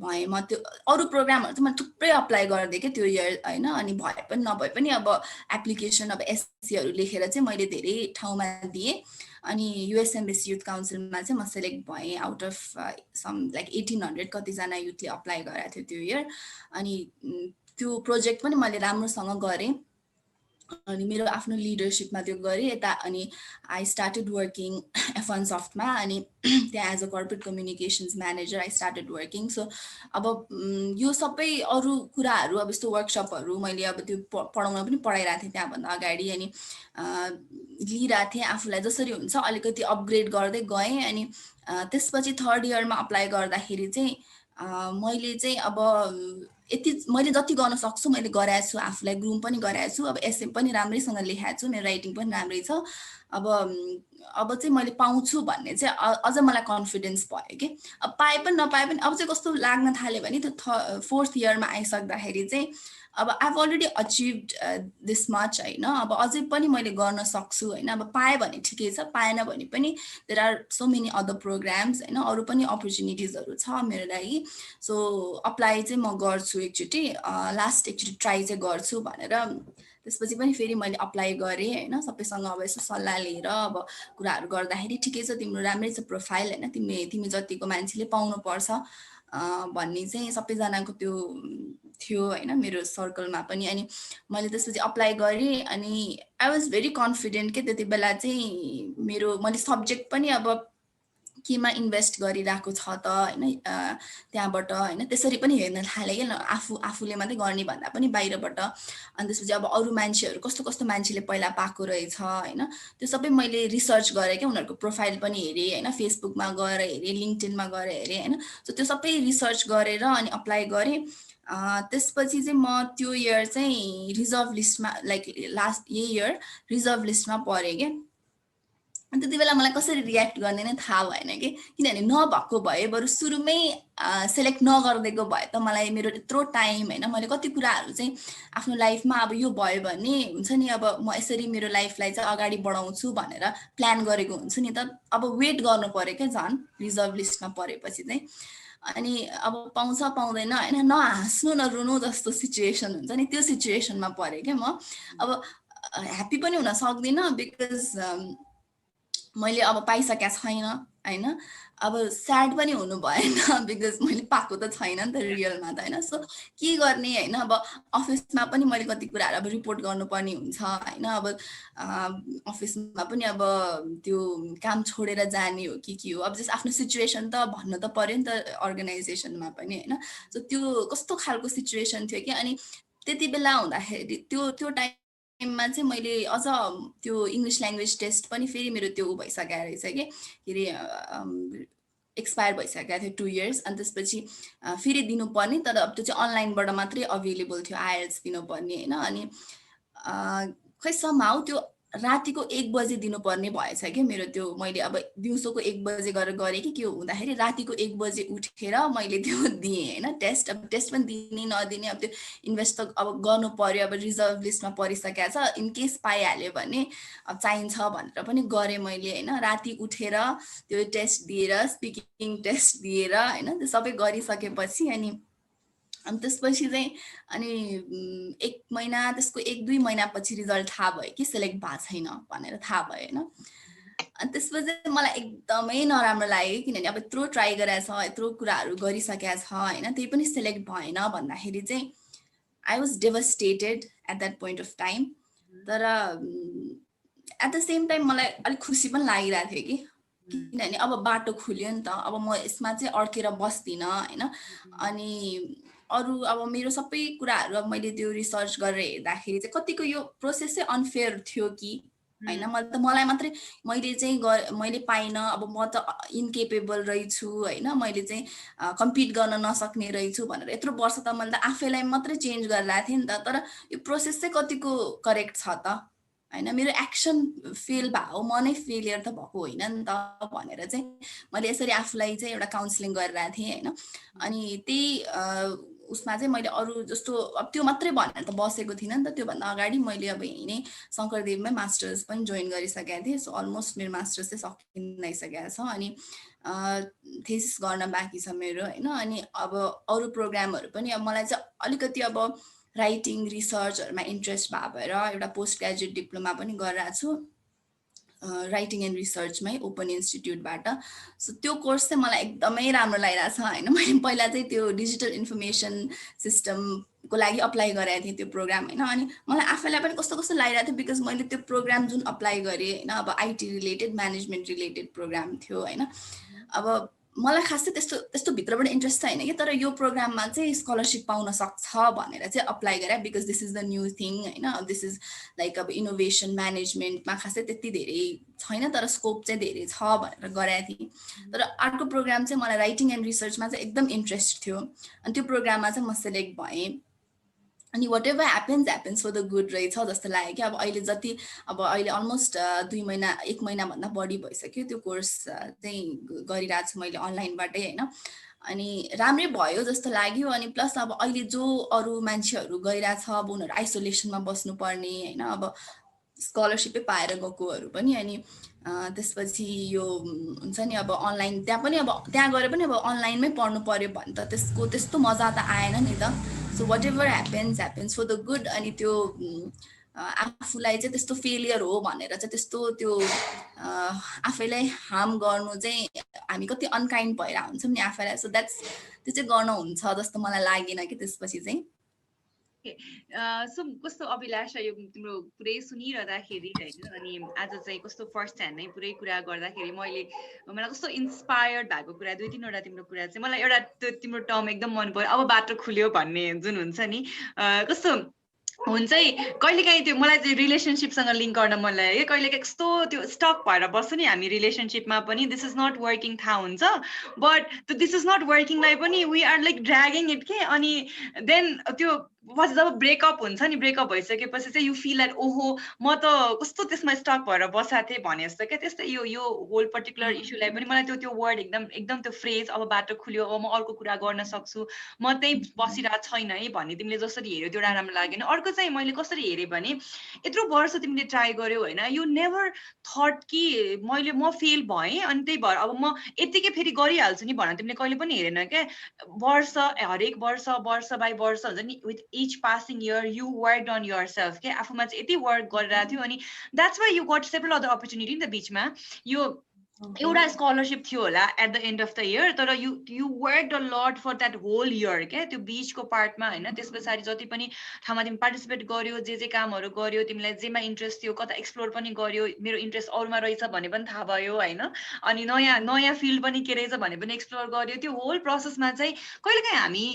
भएँ म। त्यो अरू प्रोग्रामहरू चाहिँ मैले थुप्रै अप्लाई गरिदिएँ कि त्यो इयर होइन। अनि भए पनि नभए पनि अब एप्लिकेसन अब एससीहरू लेखेर चाहिँ मैले धेरै ठाउँमा दिएँ। अनि युएसएमबेसी युथ काउन्सिलमा चाहिँ म सेलेक्ट भएँ आउट अफ सम लाइक 1800 कतिजना युथले अप्लाई गरेको थियो त्यो इयर। अनि त्यो प्रोजेक्ट पनि मैले राम्रोसँग गरेँ। अनि मेरो आफ्नो लिडरसिपमा त्यो गरेँ यता। अनि आई स्टार्टेड वर्किङ F1 सफ्टमा। अनि त्यहाँ as a corporate communications manager I started working. So अब यो सबै अरू कुराहरू अब यस्तो वर्कसपहरू मैले अब त्यो पढाउन पनि पढाइरहेको थिएँ त्यहाँभन्दा अगाडि। अनि लिइरहेको थिएँ आफूलाई जसरी हुन्छ अलिकति अपग्रेड गर्दै गएँ। अनि त्यसपछि थर्ड इयरमा अप्लाई गर्दाखेरि चाहिँ मैले चाहिँ अब यति मैले जति गर्न सक्छु मैले गराएको छु, आफूलाई ग्रुम पनि गराएको छु। अब एसए पनि राम्रैसँग लेखाएको छु, मेरो राइटिङ पनि राम्रै छ। अब चाहिँ मैले पाउँछु भन्ने चाहिँ अझ मलाई कन्फिडेन्स भयो कि। अब पाए पनि नपाए पनि अब चाहिँ कस्तो लाग्न थाल्यो भने त्यो फोर्थ इयरमा आइसक्दाखेरि चाहिँ अब आइभ अलरेडी अचिभड दिस मच होइन, अब अझै पनि मैले गर्न सक्छु होइन। अब पाएँ भने ठिकै छ, पाएन भने पनि there are so many other programmes होइन, अरू पनि अपर्च्युनिटिजहरू छ मेरो लागि। सो अप्लाई चाहिँ म गर्छु एकचोटि, लास्ट एकचोटि ट्राई चाहिँ गर्छु भनेर त्यसपछि पनि फेरि मैले अप्लाई गरेँ होइन। सबैसँग अब यसो सल्लाह लिएर अब कुराहरू गर्दाखेरि ठिकै छ तिम्रो राम्रै छ प्रोफाइल होइन, तिमी जतिको मान्छेले पाउनुपर्छ भन्ने चाहिँ सबैजनाको त्यो थियो होइन मेरो सर्कलमा पनि। अनि मैले त्यसपछि अप्लाई गरेँ। अनि आई वाज भेरी कन्फिडेन्ट के त्यति बेला चाहिँ मैले सब्जेक्ट पनि अब केमा इन्भेस्ट गरिरहेको छ त होइन त्यहाँबाट होइन त्यसरी पनि हेर्न थालेँ क्या। आफूले मात्रै गर्ने भन्दा पनि बाहिरबाट। अनि त्यसपछि अब अरू मान्छेहरू कस्तो कस्तो मान्छेले पहिला पाएको रहेछ होइन, त्यो सबै मैले रिसर्च गरेँ क्या। उनीहरूको प्रोफाइल पनि हेरेँ होइन, फेसबुकमा गएर हेरेँ, लिङ्क्डइनमा गएर हेरेँ होइन। सो त्यो सबै रिसर्च गरेर अनि अप्लाई गरेँ। त्यसपछि चाहिँ म त्यो इयर चाहिँ रिजर्भ लिस्टमा लाइक लास्ट यही इयर रिजर्भ लिस्टमा परेँ क्या। अनि त्यति बेला मलाई कसरी रियाक्ट गर्ने नै थाहा भएन कि, किनभने नभएको भए बरु सुरुमै सेलेक्ट नगरिदिएको भए त मलाई मेरो यत्रो टाइम होइन मैले कति कुराहरू चाहिँ आफ्नो लाइफमा अब यो भयो भने हुन्छ नि अब म यसरी मेरो लाइफलाई चाहिँ अगाडि बढाउँछु भनेर प्लान गरेको हुन्छु नि त। अब वेट गर्नु पऱ्यो क्या झन् रिजर्भ लिस्टमा परेपछि चाहिँ। अनि अब पाउँछ पाउँदैन होइन, नहाँस्नु नरुनु जस्तो सिचुएसन हुन्छ नि, त्यो सिचुएसनमा परेँ क्या म। अब ह्याप्पी पनि हुन सक्दिनँ बिकज मैले अब पाइसकेको छैन होइन अब स्याड पनि हुनु भएन बिकज मैले पाएको त छैन नि त रियलमा त होइन सो के गर्ने होइन अब अफिसमा पनि मैले कति कुराहरू अब रिपोर्ट गर्नुपर्ने हुन्छ होइन अब अफिसमा पनि अब त्यो काम छोडेर जाने हो कि के हो अब जस्ट आफ्नो सिचुएसन त भन्नु त पर्यो नि त अर्गनाइजेसनमा पनि होइन सो त्यो कस्तो खालको सिचुएसन थियो कि अनि त्यति बेला हुँदाखेरि त्यो त्यो टाइममा चाहिँ मैले अझ त्यो इङ्ग्लिस ल्याङ्ग्वेज टेस्ट पनि फेरि मेरो त्यो भइसकेको रहेछ कि के अरे एक्सपायर भइसकेको थियो 2 इयर्स अनि त्यसपछि फेरि दिनुपर्ने तर अब त्यो चाहिँ अनलाइनबाट मात्रै अभाइलेबल थियो आइएल्स दिनुपर्ने होइन अनि खै समहाउ त्यो रातिको 1 बजे दिनुपर्ने भएछ कि मेरो त्यो मैले अब दिउँसोको 1 बजे गरेँ कि के हुँदाखेरि रातिको 1 बजे उठेर मैले त्यो दिएँ होइन टेस्ट अब टेस्ट पनि दिने नदिने अब त्यो इन्भेस्ट त अब गर्नु पर्यो अब रिजर्भ लिस्टमा परिसकेको छ इन केस पाइहाल्यो भने अब चाहिन्छ भनेर पनि गरेँ मैले होइन राति उठेर त्यो टेस्ट दिएर स्पिकिङ टेस्ट दिएर होइन त्यो सबै गरिसकेपछि अनि त्यसपछि चाहिँ अनि 1 महिना त्यसको 1-2 महिनापछि रिजल्ट थाहा भयो कि सेलेक्ट भएको छैन भनेर थाहा भयो होइन अनि त्यसपछि मलाई एकदमै नराम्रो लाग्यो किनभने अब यत्रो ट्राई गरेको छ यत्रो कुराहरू गरिसकेको छ होइन त्यही पनि सेलेक्ट भएन भन्दाखेरि चाहिँ I was devastated at that point of time तर एट द सेम टाइम मलाई अलिक खुसी पनि लागिरहेको थियो कि किनभने अब बाटो खुल्यो नि त अब म यसमा चाहिँ अड्केर बस्दिनँ होइन अनि अरू अब मेरो सबै कुराहरू अब मैले त्यो रिसर्च गरेर हेर्दाखेरि चाहिँ कतिको यो प्रोसेस चाहिँ अनफेयर थियो कि होइन मलाई मात्रै मैले चाहिँ मैले पाइनँ अब म त इन्केपेबल रहेछु होइन मैले चाहिँ कम्पिट गर्न नसक्ने रहेछु भनेर यत्रो वर्ष त मैले त आफैलाई मात्रै चेन्ज गरिरहेको थिएँ नि त तर यो प्रोसेस चाहिँ कतिको करेक्ट छ त होइन मेरो एक्सन फेल भयो म नै फेलियर त भएको होइन नि त भनेर चाहिँ मैले यसरी आफूलाई चाहिँ एउटा काउन्सिलिङ गरिरहेको थिएँ होइन अनि त्यही उसमा चाहिँ मैले अरू जस्तो अब त्यो मात्रै भनेर त बसेको थिइनँ नि त त्योभन्दा अगाडि मैले अब यहीँ नै शङ्करदेवमै मास्टर्स पनि जोइन गरिसकेको थिएँ सो अलमोस्ट मेरो मास्टर्स चाहिँ सकिन आइसकेको छ अनि थेसिस गर्न बाँकी छ मेरो होइन अनि अब अरू प्रोग्रामहरू पनि अब मलाई चाहिँ अलिकति अब राइटिङ रिसर्चहरूमा इन्ट्रेस्ट भएर एउटा पोस्ट ग्रेजुएट डिप्लोमा पनि गरिरहेको छु राइटिङ एन्ड रिसर्चमै ओपन इन्स्टिट्युटबाट सो त्यो कोर्स चाहिँ मलाई एकदमै राम्रो लागिरहेको छ होइन मैले पहिला चाहिँ त्यो डिजिटल इन्फर्मेसन सिस्टमको लागि अप्लाई गरेको थिएँ त्यो प्रोग्राम होइन अनि मलाई आफैलाई पनि कस्तो कस्तो लागिरहेको थियो बिकज मैले त्यो प्रोग्राम जुन अप्लाई गरेँ होइन अब IT related management related programme थियो होइन अब मलाई खासै त्यस्तो भित्रबाट इन्ट्रेस्ट छैन कि तर यो प्रोग्राममा चाहिँ स्कलरसिप पाउन सक्छ भनेर चाहिँ अप्लाई गरेँ because this is the new thing होइन दिस इज लाइक अब इनोभेसन म्यानेजमेन्टमा खासै त्यति धेरै छैन तर स्कोप चाहिँ धेरै छ भनेर गरेको थिएँ तर अर्को प्रोग्राम चाहिँ मलाई राइटिङ एन्ड रिसर्चमा चाहिँ एकदम इन्ट्रेस्ट थियो अनि त्यो प्रोग्राममा चाहिँ म सेलेक्ट भएँ अनि whatever happens for the good रहेछ जस्तो लाग्यो कि अब अहिले जति अब अहिले अलमोस्ट 2 महिना 1 महिनाभन्दा बढी भइसक्यो त्यो कोर्स चाहिँ गरिरहेको छु मैले अनलाइनबाटै होइन अनि राम्रै भयो जस्तो लाग्यो अनि प्लस अब अहिले जो अरू मान्छेहरू गइरहेछ अब उनीहरू आइसोलेसनमा बस्नुपर्ने होइन अब स्कलरसिपै पाएर गएकोहरू पनि अनि त्यसपछि यो हुन्छ नि अब अनलाइन त्यहाँ पनि अब त्यहाँ गएर पनि अब अनलाइनमै पढ्नु पर्यो भने त त्यसको त्यस्तो मजा त आएन नि त so whatever happens for the good अनि त्यो आफूलाई चाहिँ त्यस्तो फेलियर हो भनेर चाहिँ त्यस्तो त्यो आफैलाई हार्म गर्नु चाहिँ हामी कति अनकाइन्ड भएर हुन्छौँ नि आफैलाई सो त्यो चाहिँ गर्न हुन्छ जस्तो मलाई लागेन कि त्यसपछि चाहिँ सो कस्तो अभिलाषा यो तिम्रो पुरै सुनिरहँदाखेरि होइन अनि आज चाहिँ कस्तो फर्स्ट ह्यान्ड नै पुरै कुरा गर्दाखेरि मलाई कस्तो इन्सपायर्ड भएको कुरा 2-3वटा तिम्रो कुरा चाहिँ मलाई एउटा त्यो तिम्रो टर्म एकदम मन पर्यो अब बाटो खुल्यो भन्ने जुन हुन्छ नि कस्तो हुन्छ कहिलेकाहीँ त्यो मलाई चाहिँ रिलेसनसिपसँग लिङ्क गर्न मन लाग्यो कि कहिलेकाहीँ कस्तो त्यो स्टक भएर बस्छ नि हामी रिलेसनसिपमा पनि दिस इज नट वर्किङ थाहा हुन्छ बट त्यो दिस इज नट वर्किङलाई पनि वी आर लाइक ड्र्यागिङ इट के अनि देन त्यो जब ब्रेकअप हुन्छ नि ब्रेकअप भइसकेपछि चाहिँ यु फिल लाइक ओहो म त कस्तो त्यसमा स्टक भएर बसेको थिएँ भने जस्तो क्या त्यस्तै यो होल पर्टिकुलर इस्युलाई पनि मलाई त्यो वर्ड एकदम त्यो फ्रेज अब बाटो खुल्यो अब म अर्को कुरा गर्न सक्छु म त्यही बसिरहेको छैन है भन्ने तिमीले जसरी हेऱ्यो त्यो राम्रो लागेन अर्को चाहिँ मैले कसरी हेरेँ भने यत्रो वर्ष तिमीले ट्राई गर्यौ होइन यु नेभर थट कि म फेल भएँ अनि त्यही भएर अब म यत्तिकै फेरि गरिहाल्छु नि भनेर तिमीले कहिले पनि हेरेन क्या हरेक वर्ष बाई वर्ष हुन्छ नि with each passing year you worked on yourself के आफूमा चाहिँ यति वर्क गरिरहेको थियो अनि that's why you got several other opportunity in the बीचमा यो एउटा स्कलरसिप थियो होला at the end of the year, तर you worked a lot for that whole year क्या त्यो बिचको पार्टमा होइन। त्यस पछाडि जति पनि ठाउँमा तिमी पार्टिसिपेट गर्यो, जे कामहरू गर्यो, तिमीलाई जेमा इन्ट्रेस्ट थियो, कता एक्सप्लोर पनि गर्यो, मेरो इन्ट्रेस्ट अरूमा रहेछ भने पनि थाहा भयो होइन। अनि नयाँ नयाँ फिल्ड पनि के रहेछ भने पनि एक्सप्लोर गर्यो। त्यो होल प्रोसेसमा चाहिँ कहिलेकाहीँ हामी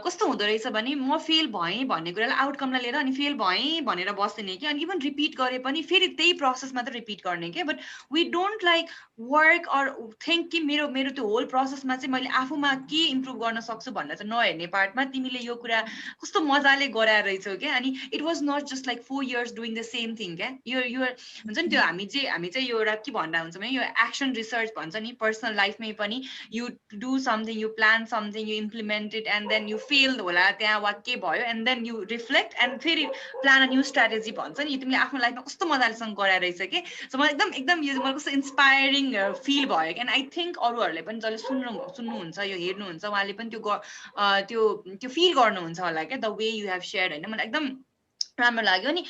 कस्तो हुँदो रहेछ भने म फेल भएँ भन्ने कुरालाई आउटकमलाई लिएर अनि फेल भएँ भनेर बस्दिने कि, अनि इभन रिपिट गरे पनि फेरि त्यही प्रोसेसमा त रिपिट गर्ने क्या। But we don't like work or think कि मेरो मेरो त्यो होल प्रोसेसमा चाहिँ मैले आफूमा के इम्प्रुभ गर्न सक्छु भनेर चाहिँ नहेर्ने पार्टमा तिमीले यो कुरा कस्तो मजाले गराएर रहेछौ क्या। अनि it was not just like 4 years doing the same thing क्या। यो हुन्छ नि त्यो हामी चाहिँ यो एउटा के भन्दा हुन्छ भने यो एक्सन रिसर्च भन्छ नि पर्सनल लाइफमै पनि। You do something, you plan something, you implement it and then you fail होला त्यहाँ वा के भयो, and then you reflect and फेरि प्लान अ न्यू स्ट्राटेजी भन्छ नि। तिमीले आफ्नो लाइफमा कस्तो मजालेसँग गराएर रहेछ कि। सो मलाई एकदम यो मलाई कस्तो इन्सपायरिङ फिल भयो क्या। एन्ड आई थिङ्क अरूहरूले पनि जसले सुन्नुहुन्छ यो हेर्नुहुन्छ उहाँले पनि त्यो फिल गर्नुहुन्छ होला क्या, द वे यु हेभ सेयर्ड होइन। मलाई एकदम राम्रो लाग्यो। अनि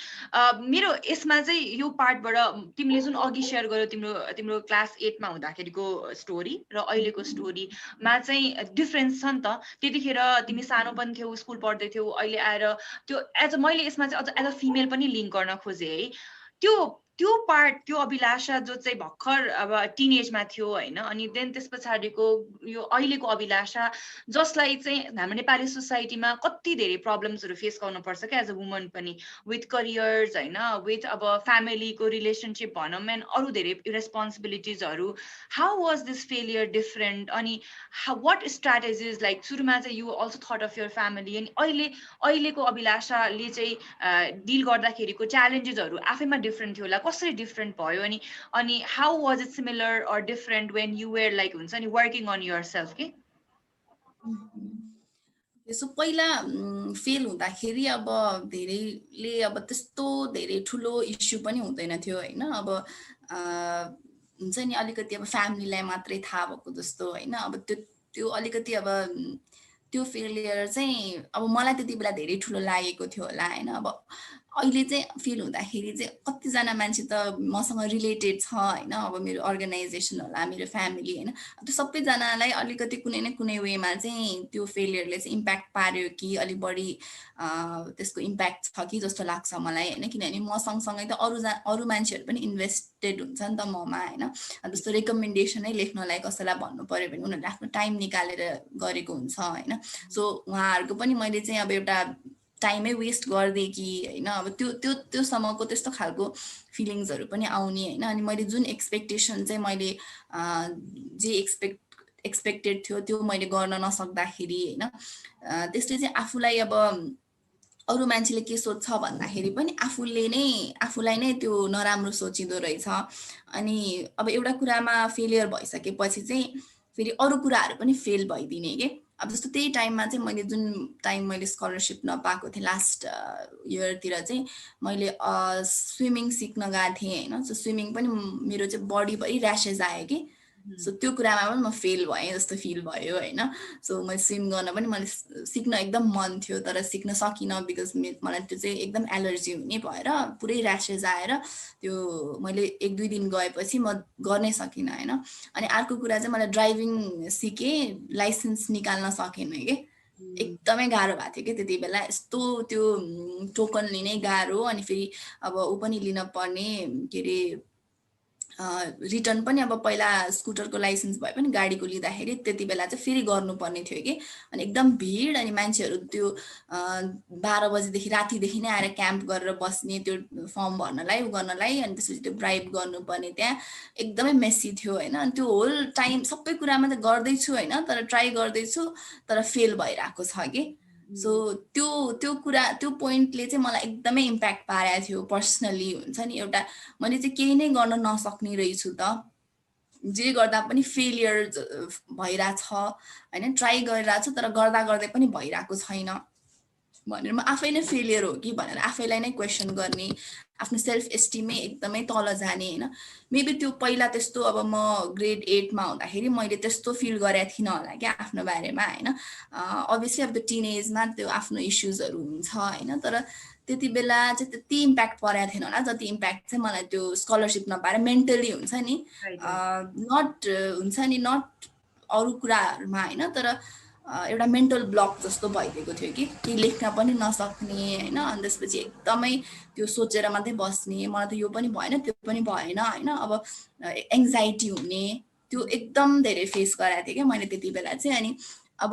मेरो यसमा चाहिँ यो पार्टबाट तिमीले जुन अघि सेयर गर्यो तिम्रो क्लास 8मा हुँदाखेरिको स्टोरी र अहिलेको स्टोरीमा चाहिँ डिफ्रेन्स छ नि त। त्यतिखेर तिमी सानो पनि थियौ, स्कुल पढ्दै थियौ, अहिले आएर त्यो मैले यसमा चाहिँ अझ एज अ फिमेल पनि लिङ्क गर्न खोजेँ है। त्यो पार्ट, त्यो अभिलाषा जो चाहिँ भर्खर अब टिनेजमा थियो होइन, अनि देन त्यस पछाडिको यो अहिलेको अभिलाषा जसलाई चाहिँ हाम्रो नेपाली सोसाइटीमा कति धेरै प्रब्लम्सहरू फेस गर्नुपर्छ क्या एज अ वुमन पनि, विथ करियर्स होइन, विथ अब फ्यामिलीको रिलेसनसिप भनौँ एन्ड अरू धेरै रेस्पोन्सिबिलिटिजहरू। How was this failure different? अनि वाट स्ट्राटेजिज लाइक सुरुमा चाहिँ you also thought of your family, अनि अहिलेको अभिलाषाले चाहिँ डिल गर्दाखेरिको च्यालेन्जेसहरू आफैमा डिफ्रेन्ट थियो होला, कसरी डिफ्रेन्ट भयो? अनि how was it similar or different when you were like हुन्छ नि वर्किङ अन युर सेल्फ के? सो पहिला फेल हुँदाखेरि अब धेरैले अब त्यस्तो धेरै ठुलो इस्यु पनि हुँदैन थियो होइन। अब हुन्छ नि अलिकति अब फ्यामिलीलाई मात्रै थाहा भएको जस्तो होइन। अब त्यो अलिकति अब त्यो फेलियर चाहिँ अब मलाई त्यति बेला धेरै ठुलो लागेको थियो होला होइन। अब अहिले चाहिँ फिल हुँदाखेरि चाहिँ कतिजना मान्छे त मसँग रिलेटेड छ होइन। अब मेरो अर्गनाइजेसन होला, मेरो फ्यामिली होइन, त्यो सबैजनालाई अलिकति कुनै न कुनै वेमा चाहिँ त्यो फेलियरले चाहिँ इम्प्याक्ट पार्यो कि अलिक बढी त्यसको इम्प्याक्ट छ कि जस्तो लाग्छ मलाई होइन। किनभने म सँगसँगै त अरू मान्छेहरू पनि इन्भेस्टेड हुन्छ नि त ममा होइन। जस्तो रेकमेन्डेसनै लेख्नलाई कसैलाई भन्नु पऱ्यो भने उनीहरूले आफ्नो टाइम निकालेर गरेको हुन्छ होइन। सो उहाँहरूको पनि मैले चाहिँ अब एउटा टाइमै वेस्ट गरिदिएँ कि होइन। अब त्योसम्मको त्यस्तो खालको फिलिङ्सहरू पनि आउने होइन। अनि मैले जुन एक्सपेक्टेसन चाहिँ मैले जे एक्सपेक्टेड थियो त्यो मैले गर्न नसक्दाखेरि होइन, त्यसले चाहिँ आफूलाई अब अरू मान्छेले के सोध्छ भन्दाखेरि पनि आफूलाई नै त्यो नराम्रो सोचिँदो रहेछ। अनि अब एउटा कुरामा फेलियर भइसकेपछि चाहिँ फेरि अरू कुराहरू पनि फेल भइदिने के। अब जस्तो त्यही टाइममा चाहिँ मैले जुन टाइम मैले स्कलरसिप नपाएको थिएँ लास्ट इयरतिर चाहिँ मैले स्विमिङ सिक्न गएको थिएँ होइन। सो स्विमिङ पनि मेरो चाहिँ बडीभरि र्यासेस आयो कि। सो त्यो कुरामा पनि म फेल भएँ जस्तो फिल भयो होइन। सो मैले स्विम गर्न पनि मैले सिक्न एकदम मन थियो तर सिक्न सकिनँ बिकज मलाई त्यो चाहिँ एकदम एलर्जी हुने भएर पुरै र्यासेस आएर त्यो मैले 1-2 दिन गएपछि म गर्नै सकिनँ होइन। अनि अर्को कुरा चाहिँ मलाई ड्राइभिङ सिकेँ, लाइसेन्स निकाल्न सकेन कि। एकदमै गाह्रो भएको थियो कि त्यति बेला। यस्तो त्यो टोकन लिनै गाह्रो, अनि फेरि अब ऊ पनि लिन पर्ने के अरे रिटर्न पनि। अब पहिला स्कुटरको लाइसेन्स भए पनि गाडीको लिँदाखेरि त्यति बेला चाहिँ फेरि गर्नुपर्ने थियो कि। अनि एकदम भिड, अनि मान्छेहरू त्यो 12 बजीदेखि रातिदेखि नै आएर क्याम्प गरेर बस्ने त्यो फर्म भर्नलाई गर्नलाई, अनि त्यसपछि त्यो ब्राइब गर्नुपर्ने त्यहाँ एकदमै मेसी थियो होइन। अनि त्यो होल टाइम सबै कुरामा त गर्दैछु होइन, तर ट्राई गर्दैछु तर फेल भइरहेको छ कि। सो त्यो कुरा त्यो पोइन्टले चाहिँ मलाई एकदमै इम्प्याक्ट पारेको थियो पर्सनली। हुन्छ नि एउटा मैले चाहिँ केही नै गर्न नसक्ने रहेछु त, जे गर्दा पनि फेलियर भइरहेछ होइन। ट्राई गरिरहेको छु तर गर्दा गर्दै पनि भइरहेको छैन भनेर म आफै नै फेलियर हो कि भनेर आफैलाई नै क्वेसन गर्ने, आफ्नो सेल्फ एस्टिमै एकदमै तल जाने होइन। मेबी त्यो पहिला त्यस्तो अब म ग्रेड 8मा हुँदाखेरि मैले त्यस्तो फिल गरेको थिइनँ होला क्या आफ्नो बारेमा होइन। अभियसली अब त्यो टिनेजमा त्यो आफ्नो इस्युजहरू हुन्छ होइन, तर त्यति बेला चाहिँ त्यति इम्प्याक्ट परेको थिएन होला जति इम्प्याक्ट चाहिँ मलाई त्यो स्कलरसिप नपाएर मेन्टली हुन्छ नि, नट हुन्छ नि नट अरू कुराहरूमा होइन, तर एउटा मेन्टल ब्लक जस्तो भइदिएको थियो कि केही लेख्न पनि नसक्ने होइन। अनि त्यसपछि एकदमै त्यो सोचेर मात्रै बस्ने, मलाई त यो पनि भएन त्यो पनि भएन होइन, अब एङ्जाइटी हुने त्यो एकदम धेरै फेस गराएको थिएँ क्या मैले त्यति बेला चाहिँ। अनि अब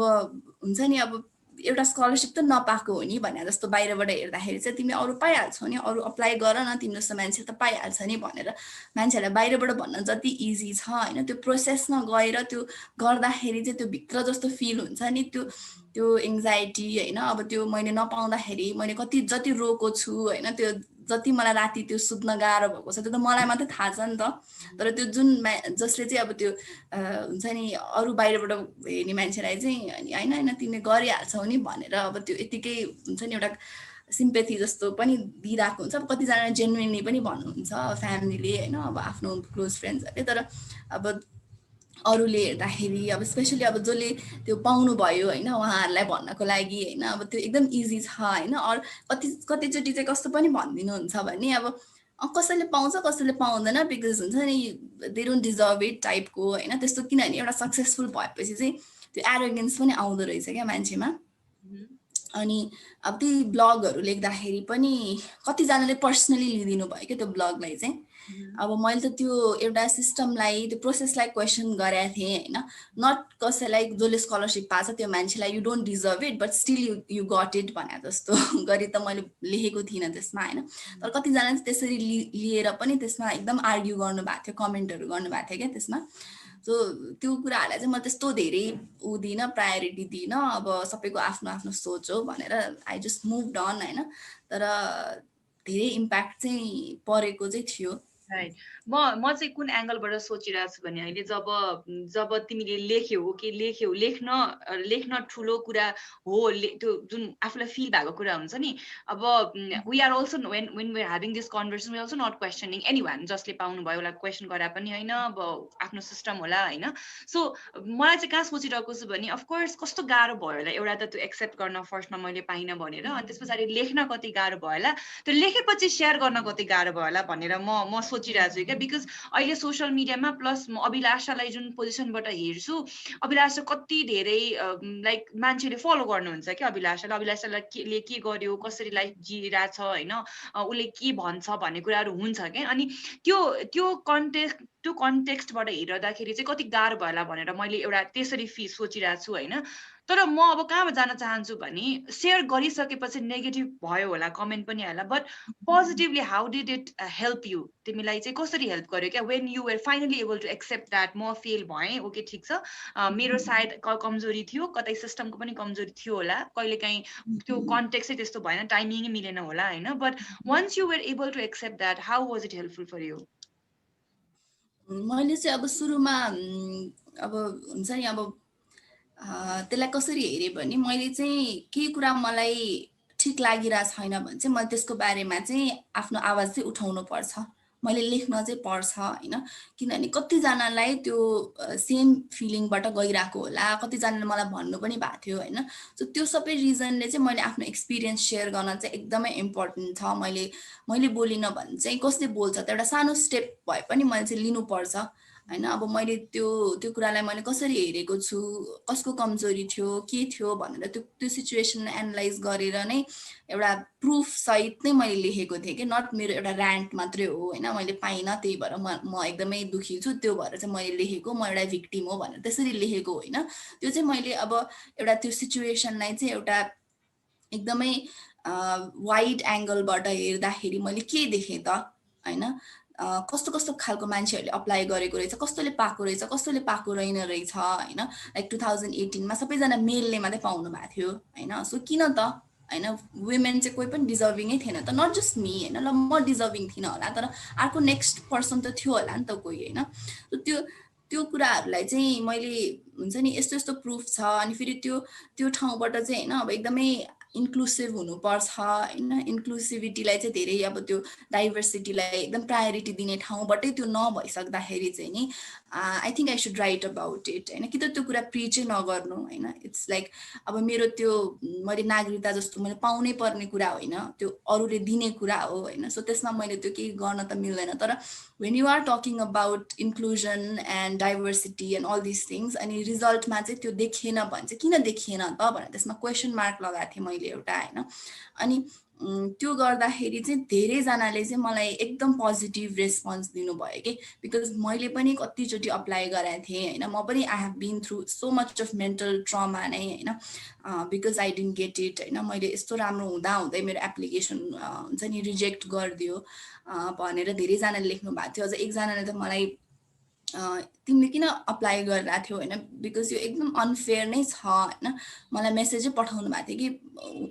हुन्छ नि अब एउटा स्कलरसिप त नपाएको हो नि भने जस्तो बाहिरबाट हेर्दाखेरि चाहिँ तिमी अरू पाइहाल्छौ नि, अरू अप्लाई गर न, तिम्रो जस्तो मान्छे त पाइहाल्छ नि भनेर मान्छेहरूलाई बाहिरबाट भन्न जति इजी छ होइन, त्यो प्रोसेसमा गएर त्यो गर्दाखेरि चाहिँ त्यो भित्र जस्तो फिल हुन्छ नि, त्यो त्यो एङ्जाइटी होइन। अब त्यो मैले नपाउँदाखेरि मैले कति जति रोएको छु होइन, त्यो जति मलाई राति त्यो सुत्न गाह्रो भएको छ त्यो त मलाई मात्रै थाहा छ नि त। तर त्यो जुन जसले चाहिँ अब त्यो हुन्छ नि अरू बाहिरबाट हेर्ने मान्छेलाई चाहिँ होइन होइन तिमीले गरिहाल्छौ नि भनेर अब त्यो यतिकै हुन्छ नि एउटा सिम्पेथी जस्तो पनि दिइरहेको हुन्छ। अब कतिजना जेन्युनली पनि भन्नुहुन्छ फ्यामिलीले होइन, अब आफ्नो क्लोज फ्रेन्ड्सहरूले, तर अब अरूले हेर्दाखेरि अब स्पेसली अब जसले त्यो पाउनुभयो होइन उहाँहरूलाई भन्नको लागि होइन, अब त्यो एकदम इजी छ होइन। अरू कतिचोटि चाहिँ कस्तो पनि भनिदिनुहुन्छ भने अब कसैले पाउँछ कसैले पाउँदैन बिकज हुन्छ नि दे डोन्ट डिजर्भ इट टाइपको होइन, त्यस्तो। किनभने एउटा सक्सेसफुल भएपछि चाहिँ त्यो एरोगेन्स पनि आउँदो रहेछ क्या मान्छेमा। अनि अब ती ब्लगहरू लेख्दाखेरि पनि कतिजनाले पर्सनली लिइदिनु भयो क्या त्यो ब्लगलाई चाहिँ। अब मैले त त्यो एउटा सिस्टमलाई त्यो प्रोसेसलाई क्वेसन गरेको थिएँ होइन, नट कसैलाई जसले स्कलरसिप पाएको छ त्यो मान्छेलाई you don't deserve it but still you got it भने जस्तो गरी त मैले लेखेको थिइनँ त्यसमा होइन। तर कतिजनाले त्यसरी लिएर पनि त्यसमा एकदम आर्ग्यु गर्नुभएको थियो, कमेन्टहरू गर्नुभएको थियो क्या त्यसमा। सो त्यो कुराहरूलाई चाहिँ म त्यस्तो धेरै दिनँ, प्रायोरिटी दिनँ। अब सबैको आफ्नो आफ्नो सोच हो भनेर आई जस्ट मुभ अन होइन। तर धेरै इम्प्याक्ट चाहिँ परेको चाहिँ थियो। राइट। म चाहिँ कुन एङ्गलबाट सोचिरहेको छु भने अहिले जब तिमीले लेख्यौ कि लेख्न ठुलो कुरा हो, त्यो जुन आफूलाई फिल भएको कुरा हुन्छ नि। अब we are also when we are having this conversation we also not questioning anyone, जसले पाउनुभयो उसलाई क्वेसन गरे पनि होइन, अब आफ्नो सिस्टम होला होइन। सो मलाई चाहिँ कहाँ सोचिरहेको छु भने अफकोर्स कस्तो गाह्रो भयो होला एउटा त त्यो एक्सेप्ट गर्न फर्स्टमा मैले पाइनँ भनेर, अनि त्यस पछाडि लेख्न कति गाह्रो भयो होला, त्यो लेखेपछि सेयर गर्न कति गाह्रो भयो होला भनेर म सोचिरहेको छु क्या। बिकज अहिले सोसियल मिडियामा प्लस म अभिलाषालाई जुन पोजिसनबाट हेर्छु, अभिलाषा कति धेरै लाइक मान्छेले फलो गर्नुहुन्छ क्या अभिलाषालाई के गर्यो, कसरी लाइफ जिइरहेछ होइन, उसले के भन्छ भन्ने कुराहरू हुन्छ क्या। अनि त्यो कन्टेक्स्टबाट हेर्दाखेरि चाहिँ कति गाह्रो भयो होला भनेर मैले एउटा त्यसरी सोचिरहेको छु होइन। तर म अब कहाँमा जान चाहन्छु भने सेयर गरिसकेपछि नेगेटिभ भयो होला, कमेन्ट पनि होला, but positively how did it help you? तिमीलाई चाहिँ कसरी हेल्प गर्यो क्या when you were finally able to accept that म फेल भएँ, ओके ठिक छ, मेरो सायद कमजोरी थियो, कतै सिस्टमको पनि कमजोरी थियो होला, कहिलेकाहीँ त्यो कन्टेक्स्टै त्यस्तो भएन, टाइमिङै मिलेन होला होइन। But once you were able to accept that how was it helpful for you? मैले चाहिँ अब सुरुमा अब हुन्छ नि अब त्यसलाई कसरी हेरेँ भने मैले चाहिँ केही कुरा मलाई ठिक लागिरहेको छैन भने चाहिँ मैले त्यसको बारेमा चाहिँ आफ्नो आवाज चाहिँ उठाउनु पर्छ, मैले लेख्न चाहिँ पर्छ होइन। किनभने कतिजनालाई त्यो सेम फिलिङबाट गइरहेको होला, कतिजनाले मलाई भन्नु पनि भएको थियो होइन। सो त्यो सबै रिजनले चाहिँ मैले आफ्नो एक्सपिरियन्स सेयर गर्न चाहिँ एकदमै इम्पोर्टेन्ट छ। मैले बोलिनँ भने चाहिँ कसले बोल्छ त, एउटा सानो स्टेप भए पनि मैले चाहिँ लिनुपर्छ होइन। अब मैले त्यो कुरालाई मैले कसरी हेरेको छु, कसको कमजोरी थियो के थियो भनेर त्यो सिचुएसनलाई एनालाइज गरेर नै एउटा प्रुफ सहित नै मैले लेखेको थिएँ कि, नट मेरो एउटा ऱ्यान्ट मात्रै हो होइन। मैले पाइनँ त्यही भएर म एकदमै दुखी छु, त्यो भएर चाहिँ मैले लेखेको, म एउटा भिक्टिम हो भनेर त्यसरी लेखेको होइन। त्यो चाहिँ मैले अब एउटा त्यो सिचुएसनलाई चाहिँ एउटा एकदमै वाइड एङ्गलबाट हेर्दाखेरि मैले के देखेँ त होइन, कस्तो कस्तो खालको मान्छेहरूले अप्लाई गरेको रहेछ, कस्तोले पाएको रहेछ, कस्तोले पाएको रहेन रहेछ होइन। लाइक 2018मा सबैजना मेलले मात्रै पाउनु भएको थियो होइन। सो किन त होइन, वुमेन चाहिँ कोही पनि डिजर्भिङै थिएन त, नट जस्ट मी होइन, ल म डिजर्भिङ थिइनँ होला तर अर्को नेक्स्ट पर्सन त थियो होला नि त कोही होइन। त्यो कुराहरूलाई चाहिँ मैले हुन्छ नि यस्तो यस्तो प्रुफ छ। अनि फेरि त्यो ठाउँबाट चाहिँ होइन अब एकदमै इन्क्लुसिभ हुनुपर्छ होइन, इन्क्लुसिभिटीलाई चाहिँ धेरै अब त्यो डाइभर्सिटीलाई एकदम प्रायोरिटी दिने ठाउँबाटै त्यो नभइसक्दाखेरि चाहिँ नि I think I should right about it होइन, कि त त्यो कुरा प्रिचै नगर्नु होइन। इट्स लाइक अब मेरो त्यो मैले नागरिकता जस्तो मैले पाउनै पर्ने कुरा होइन, त्यो अरूले दिने कुरा हो होइन, सो त्यसमा मैले त्यो केही गर्न त मिल्दैन। तर when you are talking about inclusion and diversity and all these things अनि रिजल्टमा चाहिँ त्यो देखिएन भने चाहिँ किन देखिएन त भनेर त्यसमा क्वेसन मार्क लगाएको थिएँ मैले एउटा होइन। अनि त्यो गर्दाखेरि चाहिँ धेरैजनाले चाहिँ मलाई एकदम पोजिटिभ रेस्पोन्स दिनुभयो कि, बिकज मैले पनि कतिचोटि अप्लाई गरेको थिएँ होइन, म पनि I have been through so much of mental trauma नै होइन, because I didn't get it होइन, मैले यस्तो राम्रो हुँदै मेरो एप्लिकेसन हुन्छ नि रिजेक्ट गरिदियो भनेर धेरैजनाले लेख्नु भएको थियो। अझ एकजनाले त मलाई तिमीले किन अप्लाई गरिरहेको थियौ होइन, बिकज यो एकदम अनफेयर नै छ होइन, मलाई मेसेजै पठाउनु भएको थियो कि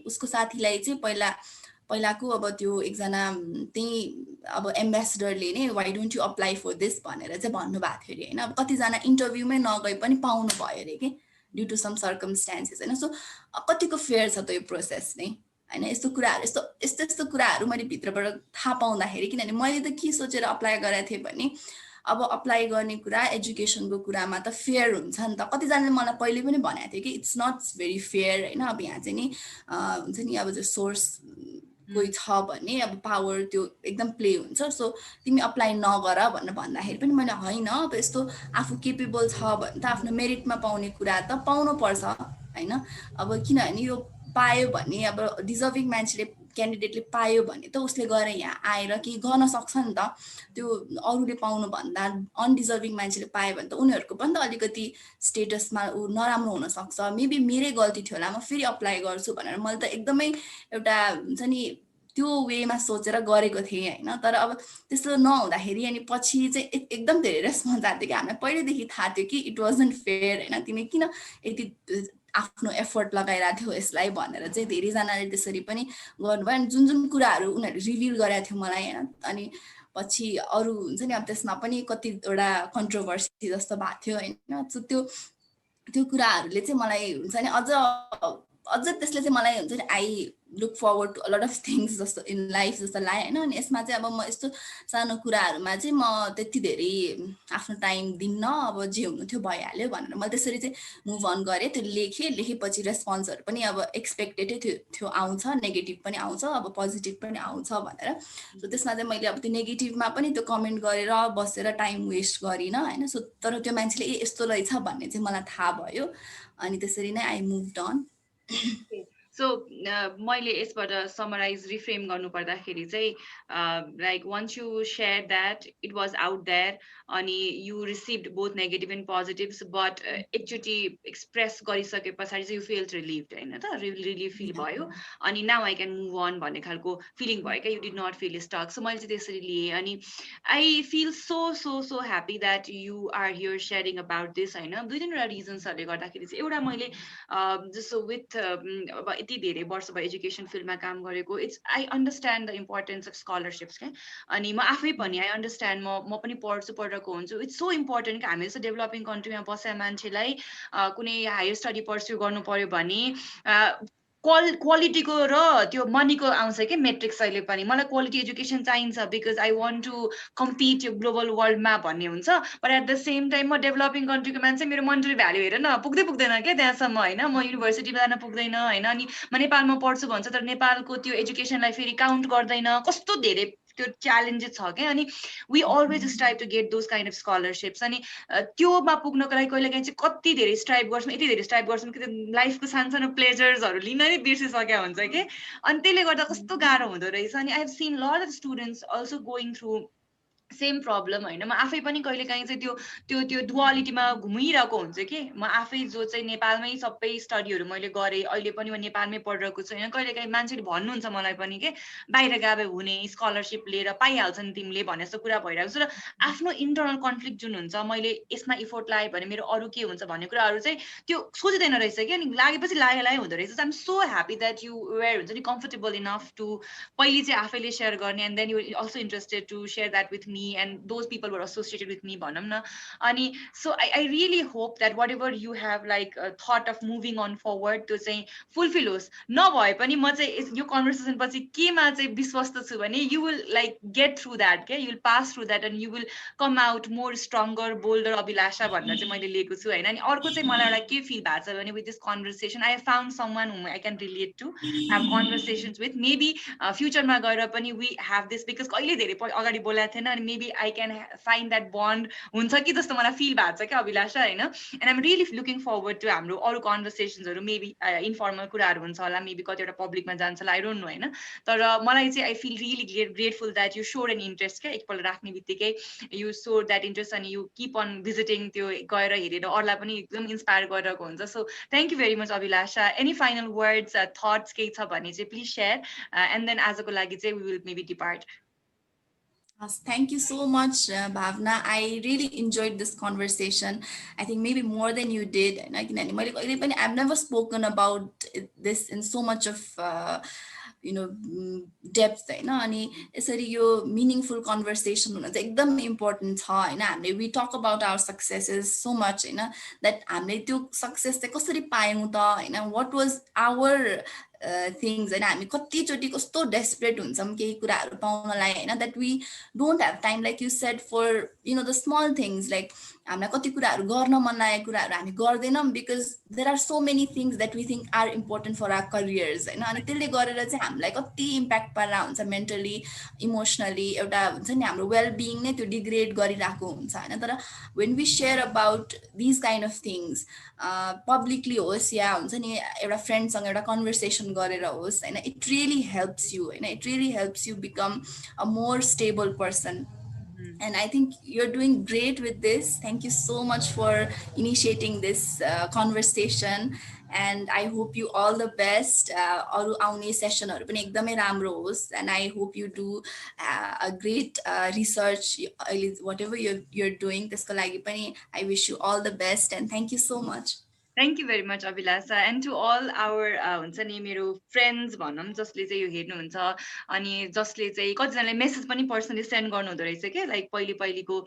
उसको साथीलाई चाहिँ पहिलाको अब त्यो एकजना त्यही अब एम्बेसडरले नै why don't you apply for this भनेर चाहिँ भन्नुभएको थियो अरे होइन। अब कतिजना इन्टरभ्यूमै नगए पनि पाउनु भयो अरे कि ड्यु टु सम सर्कमस्टान्सेस होइन। सो कतिको फेयर छ त यो प्रोसेस नै होइन, यस्तो कुराहरू यस्तो कुराहरू मैले भित्रबाट थाहा पाउँदाखेरि, किनभने मैले त के सोचेर अप्लाई गरेको थिएँ भने अब अप्लाई गर्ने कुरा एजुकेसनको कुरामा त फेयर हुन्छ नि त। कतिजनाले मलाई पहिले पनि भनेको थियो कि इट्स नट भेरी फेयर होइन, अब यहाँ चाहिँ नि हुन्छ नि अब सोर्स कोही छ भने अब पावर त्यो एकदम प्ले हुन्छ, सो तिमी अप्लाई नगर भनेर भन्दाखेरि पनि मैले होइन, अब यस्तो आफू केपेबल छ भने त आफ्नो मेरिटमा पाउने कुरा त पाउनुपर्छ होइन। अब किनभने यो पायो भने अब डिजर्भिङ मान्छेले क्यान्डिडेटले पायो भने त उसले गएर यहाँ आएर केही गर्न सक्छ नि त। त्यो अरूले पाउनुभन्दा अनडिजर्भिङ मान्छेले पायो भने त उनीहरूको पनि त अलिकति स्टेटसमा नराम्रो हुनसक्छ, मेबी मेरै गल्ती थियो होला, म फेरि अप्लाई गर्छु भनेर मैले त एकदमै एउटा हुन्छ नि त्यो वेमा सोचेर गरेको थिएँ होइन। तर अब त्यस्तो नहुँदाखेरि अनि पछि चाहिँ एकदम धेरै रेस्पोन्स आएको थियो कि हामीलाई पहिल्यैदेखि थाहा थियो कि इट वाजन्ट फेयर होइन, तिमी किन यति आफ्नो एफर्ट लगाइरहेको थियो यसलाई भनेर चाहिँ धेरैजनाले त्यसरी पनि गर्नुभयो। अनि जुन कुराहरू उनीहरूले रिभिल गरेको थियो मलाई होइन, अनि पछि अरू हुन्छ नि अब त्यसमा पनि कतिवटा कन्ट्रोभर्सी जस्तो भएको थियो होइन। सो त्यो कुराहरूले चाहिँ मलाई हुन्छ नि अझ त्यसले चाहिँ मलाई हुन्छ नि I look forward to a lot of things जस्तो इन लाइफ जस्तो लाग्यो होइन। अनि यसमा चाहिँ अब म यस्तो सानो कुराहरूमा चाहिँ म त्यति धेरै आफ्नो टाइम दिन्न, अब जे हुनु थियो भइहाल्यो भनेर मैले त्यसरी चाहिँ मुभ अन गरेँ। त्यो लेखेपछि रेस्पोन्सहरू पनि अब एक्सपेक्टेडै थियो आउँछ, नेगेटिभ पनि आउँछ, अब पोजिटिभ पनि आउँछ भनेर। सो त्यसमा चाहिँ मैले अब त्यो नेगेटिभमा पनि त्यो कमेन्ट गरेर बसेर टाइम वेस्ट गरिनँ होइन। सो तर त्यो मान्छेले यस्तो रहेछ भन्ने चाहिँ मलाई थाहा भयो, अनि त्यसरी नै आई मुभड अन। सो मैले यसबाट समराइज रिफ्रेम गर्नु पर्दाखेरि चाहिँ like once you share that it was out there अनि you received both negative and positives, but एकचोटि एक्सप्रेस गरिसके पछाडि चाहिँ यु फिल्ड रिलिभ्ड होइन त, रिलिभ फिल भयो अनि now I can move on भन्ने खालको फिलिङ भयो क्या, you did not feel stuck. So मैले चाहिँ त्यसरी लिएँ अनि I feel so so so happy that you are here sharing about this होइन। दुई तिनवटा रिजन्सहरूले गर्दाखेरि चाहिँ एउटा मैले जस्तो विथ अब यति धेरै वर्ष भयो एजुकेसन फिल्डमा काम गरेको, it's I understand the importance of scholarships क्या। अनि म आफै पनि आई अन्डरस्ट्यान्ड, म पनि पढिरहेको हुन्छु। इट्स सो इम्पोर्टेन्ट कि हामी जस्तो डेभलपिङ कन्ट्रीमा बसेर मान्छेलाई कुनै हायर स्टडी पर्स्यु गर्नु पर्यो भने क्वालिटीको र त्यो मनीको आउँछ कि मेट्रिक्स। अहिले पनि मलाई क्वालिटी एजुकेसन चाहिन्छ because I want to compete यो ग्लोबल वर्ल्डमा भन्ने हुन्छ, but at the same time म डेभलपिङ कन्ट्रीको मान्छे, मेरो मन्ट्री भ्याल्यु हेर न पुग्दैन क्या त्यहाँसम्म होइन, म युनिभर्सिटीमा जान पुग्दैन होइन। अनि म नेपालमा पढ्छु भन्छ तर नेपालको त्यो एजुकेसनलाई फेरि काउन्ट गर्दैन, कस्तो धेरै त्यो च्यालेन्जेस छ क्या। अनि we always strive to get those kind of scholarships. अनि त्योमा पुग्नको लागि कहिले काहीँ चाहिँ कति धेरै स्ट्राइभ गर्छौँ, यति धेरै स्ट्राइभ गर्छौँ कि लाइफको सानो प्लेजर्सहरू लिन नै बिर्सिसकेका हुन्छ कि, अनि त्यसले गर्दा कस्तो गाह्रो हुँदो रहेछ। अनि I have seen lot of students also going through same problem होइन। म आफै पनि कहिले काहीँ चाहिँ त्यो डुअलिटीमा घुमिरहेको हुन्छ कि, म आफै जो चाहिँ नेपालमै सबै स्टडीहरू मैले गरेँ, अहिले पनि म नेपालमै पढिरहेको छु होइन। कहिले काहीँ मान्छेले भन्नुहुन्छ मलाई पनि के बाहिर गए हुने स्कलरसिप लिएर पाइहाल्छ नि तिमीले भन्ने जस्तो कुरा भइरहेको छ। र आफ्नो इन्टरनल कन्फ्लिक्ट जुन हुन्छ, मैले यसमा इफोर्ट लगाएँ भने मेरो अरू के हुन्छ भन्ने कुराहरू चाहिँ त्यो सोचिँदैन रहेछ कि, अनि लागेपछि लागे हुँदो रहेछ। I'm so happy that you were हुन्छ नि कम्फर्टेबल इनफ टु पहिले चाहिँ आफैले सेयर गर्ने, and then you also interested to share that with me and those people were associated with me bhanam na. Ani so I really hope that whatever you have like thought of moving on forward to चाहिँ fulfill होस् नभए पनि म चाहिँ यो कन्भर्सेसन पछि केमा चाहिँ विश्वस्त छु भने you will like get through that के you will pass through that and you will come out more stronger bolder अभिलाषा भनेर चाहिँ मैले लिएको छु हैन अनि अर्को चाहिँ मलाई एउटा के फिल भएको छ भने with this conversation I have found someone whom I can relate to have conversations with maybe future मा गएर पनि we have this because कहिले धेरै अगाडि बोलेको थिएन अनि maybe I can find that bond हुन्छ कि जस्तो मलाई फिल भएको छ के अभिलाषा हैन and I'm really looking forward to हाम्रो अरु कन्भर्सेसन्सहरु maybe इन्फर्मल कुराहरु हुन्छ होला maybe कतिवटा पब्लिकमा जान्छ होला I don't know हैन तर मलाई चाहिँ I feel really grateful that you showed an interest के एकपल्ट राख्ने बित्तिकै you showed that interest and you keep on visiting त्यो गएर हेरेर अरूलाई पनि एकदम इन्स्पायर गरेको हुन्छ so thank you very much Abhilasha any final words thoughts केही छ भने चाहिँ please share and then आजको लागि चाहिँ we will maybe depart. Thank you so much, Bhavna. I really enjoyed this conversation. I think maybe more than you did. I've never spoken about this in so much of depth हैन अनि यसरी यो meaningful conversation हुन चाहिँ एकदम important छ हैन हामीले we talk about our successes so much हैन that हामीले त्यो success चाहिँ कसरी पायौं त हैन what was our things and हामी कतिचोटी कस्तो desperate हुन्छौं केही कुराहरु पाउनलाई हैन that we don't have time like you said for the small things like हामीलाई कति कुराहरु गर्न मन लागेको कुराहरु हामी गर्दैनौं because there are so many things that we think are important for our careers हैन अनि त्यसले गरेर चाहिँ हामीलाई कति impact पारेर हुन्छ mentally emotionally एउटा हुन्छ नि हाम्रो well being नै त्यो degrade गरिराको हुन्छ हैन तर when we share about these kind of things publicly होस् या हुन्छ नि एउटा friend सँग एउटा conversation गरेर होस् हैन it really helps you हैन it really helps you become a more stable person. And I think you're doing great with this. Thank you so much for initiating this conversation. And I hope you all the best. Aru aउने sessionहरु पनि एकदमै राम्रो होस्. And I hope you do a great research. Whatever you're doing, त्यसको लागि पनि I wish you all the best. And thank you so much. Thank you very much Abhilasha and to all our हुन्छ नि मेरो फ्रेन्ड्स भनौं जसले चाहिँ यो हेर्नु हुन्छ अनि जसले चाहिँ कतिजनाले मेसेज पनि पर्सनली सेन्ड गर्नु हुँदै रहेछ के लाइक पहिलेको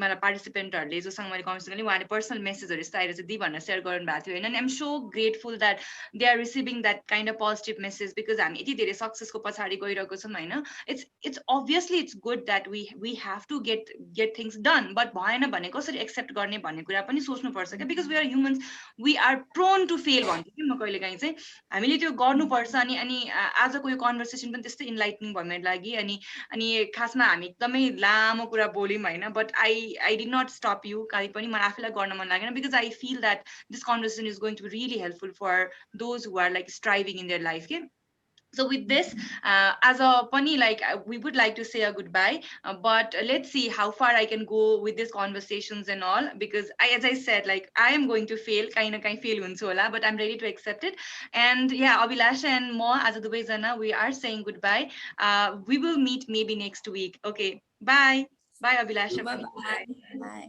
मलाई पार्टिसिपेन्टहरुले जोसँग मैले कन्भर्सेसन गरेँ उहाँले पर्सनल मेसेजहरु यस्तो आएर चाहिँ दी भनेर शेयर गर्नु भएको थियो हैन अनि I am so grateful that they are receiving that kind of positive message because हामी यति धेरै सक्सेसको पछाडी गइरहेको छौं हैन it's obviously it's good that we have to get things done but भएन भने कसरी एक्सेप्ट गर्ने भन्ने कुरा पनि सोच्नु पर्छ के because we are humans we are prone to fail भन्छु के म कहिलेकाहीँ चाहिँ हामीले त्यो गर्नुपर्छ अनि आजको यो कन्भर्सेसन पनि त्यस्तै इनलाइटनिङ भयो मेरो लागि अनि खासमा हामी एकदमै लामो कुरा बोल्यौं हैन but I did not stop you कहिले पनि मलाई आफैलाई गर्न मन लागेन because I feel that this conversation is going to be really helpful for those who are like striving in their life के So with this, as a funny, like we would like to say a goodbye, but let's see how far I can go with these conversations and all, because as I said, like I am going to fail, kind fail hunchu hola, but I'm ready to accept it. And yeah, Abhilasha and Mo, as a Dubai Zana, we are saying goodbye. We will meet maybe next week. Okay, bye. Bye, Abhilasha. Bye. Bye.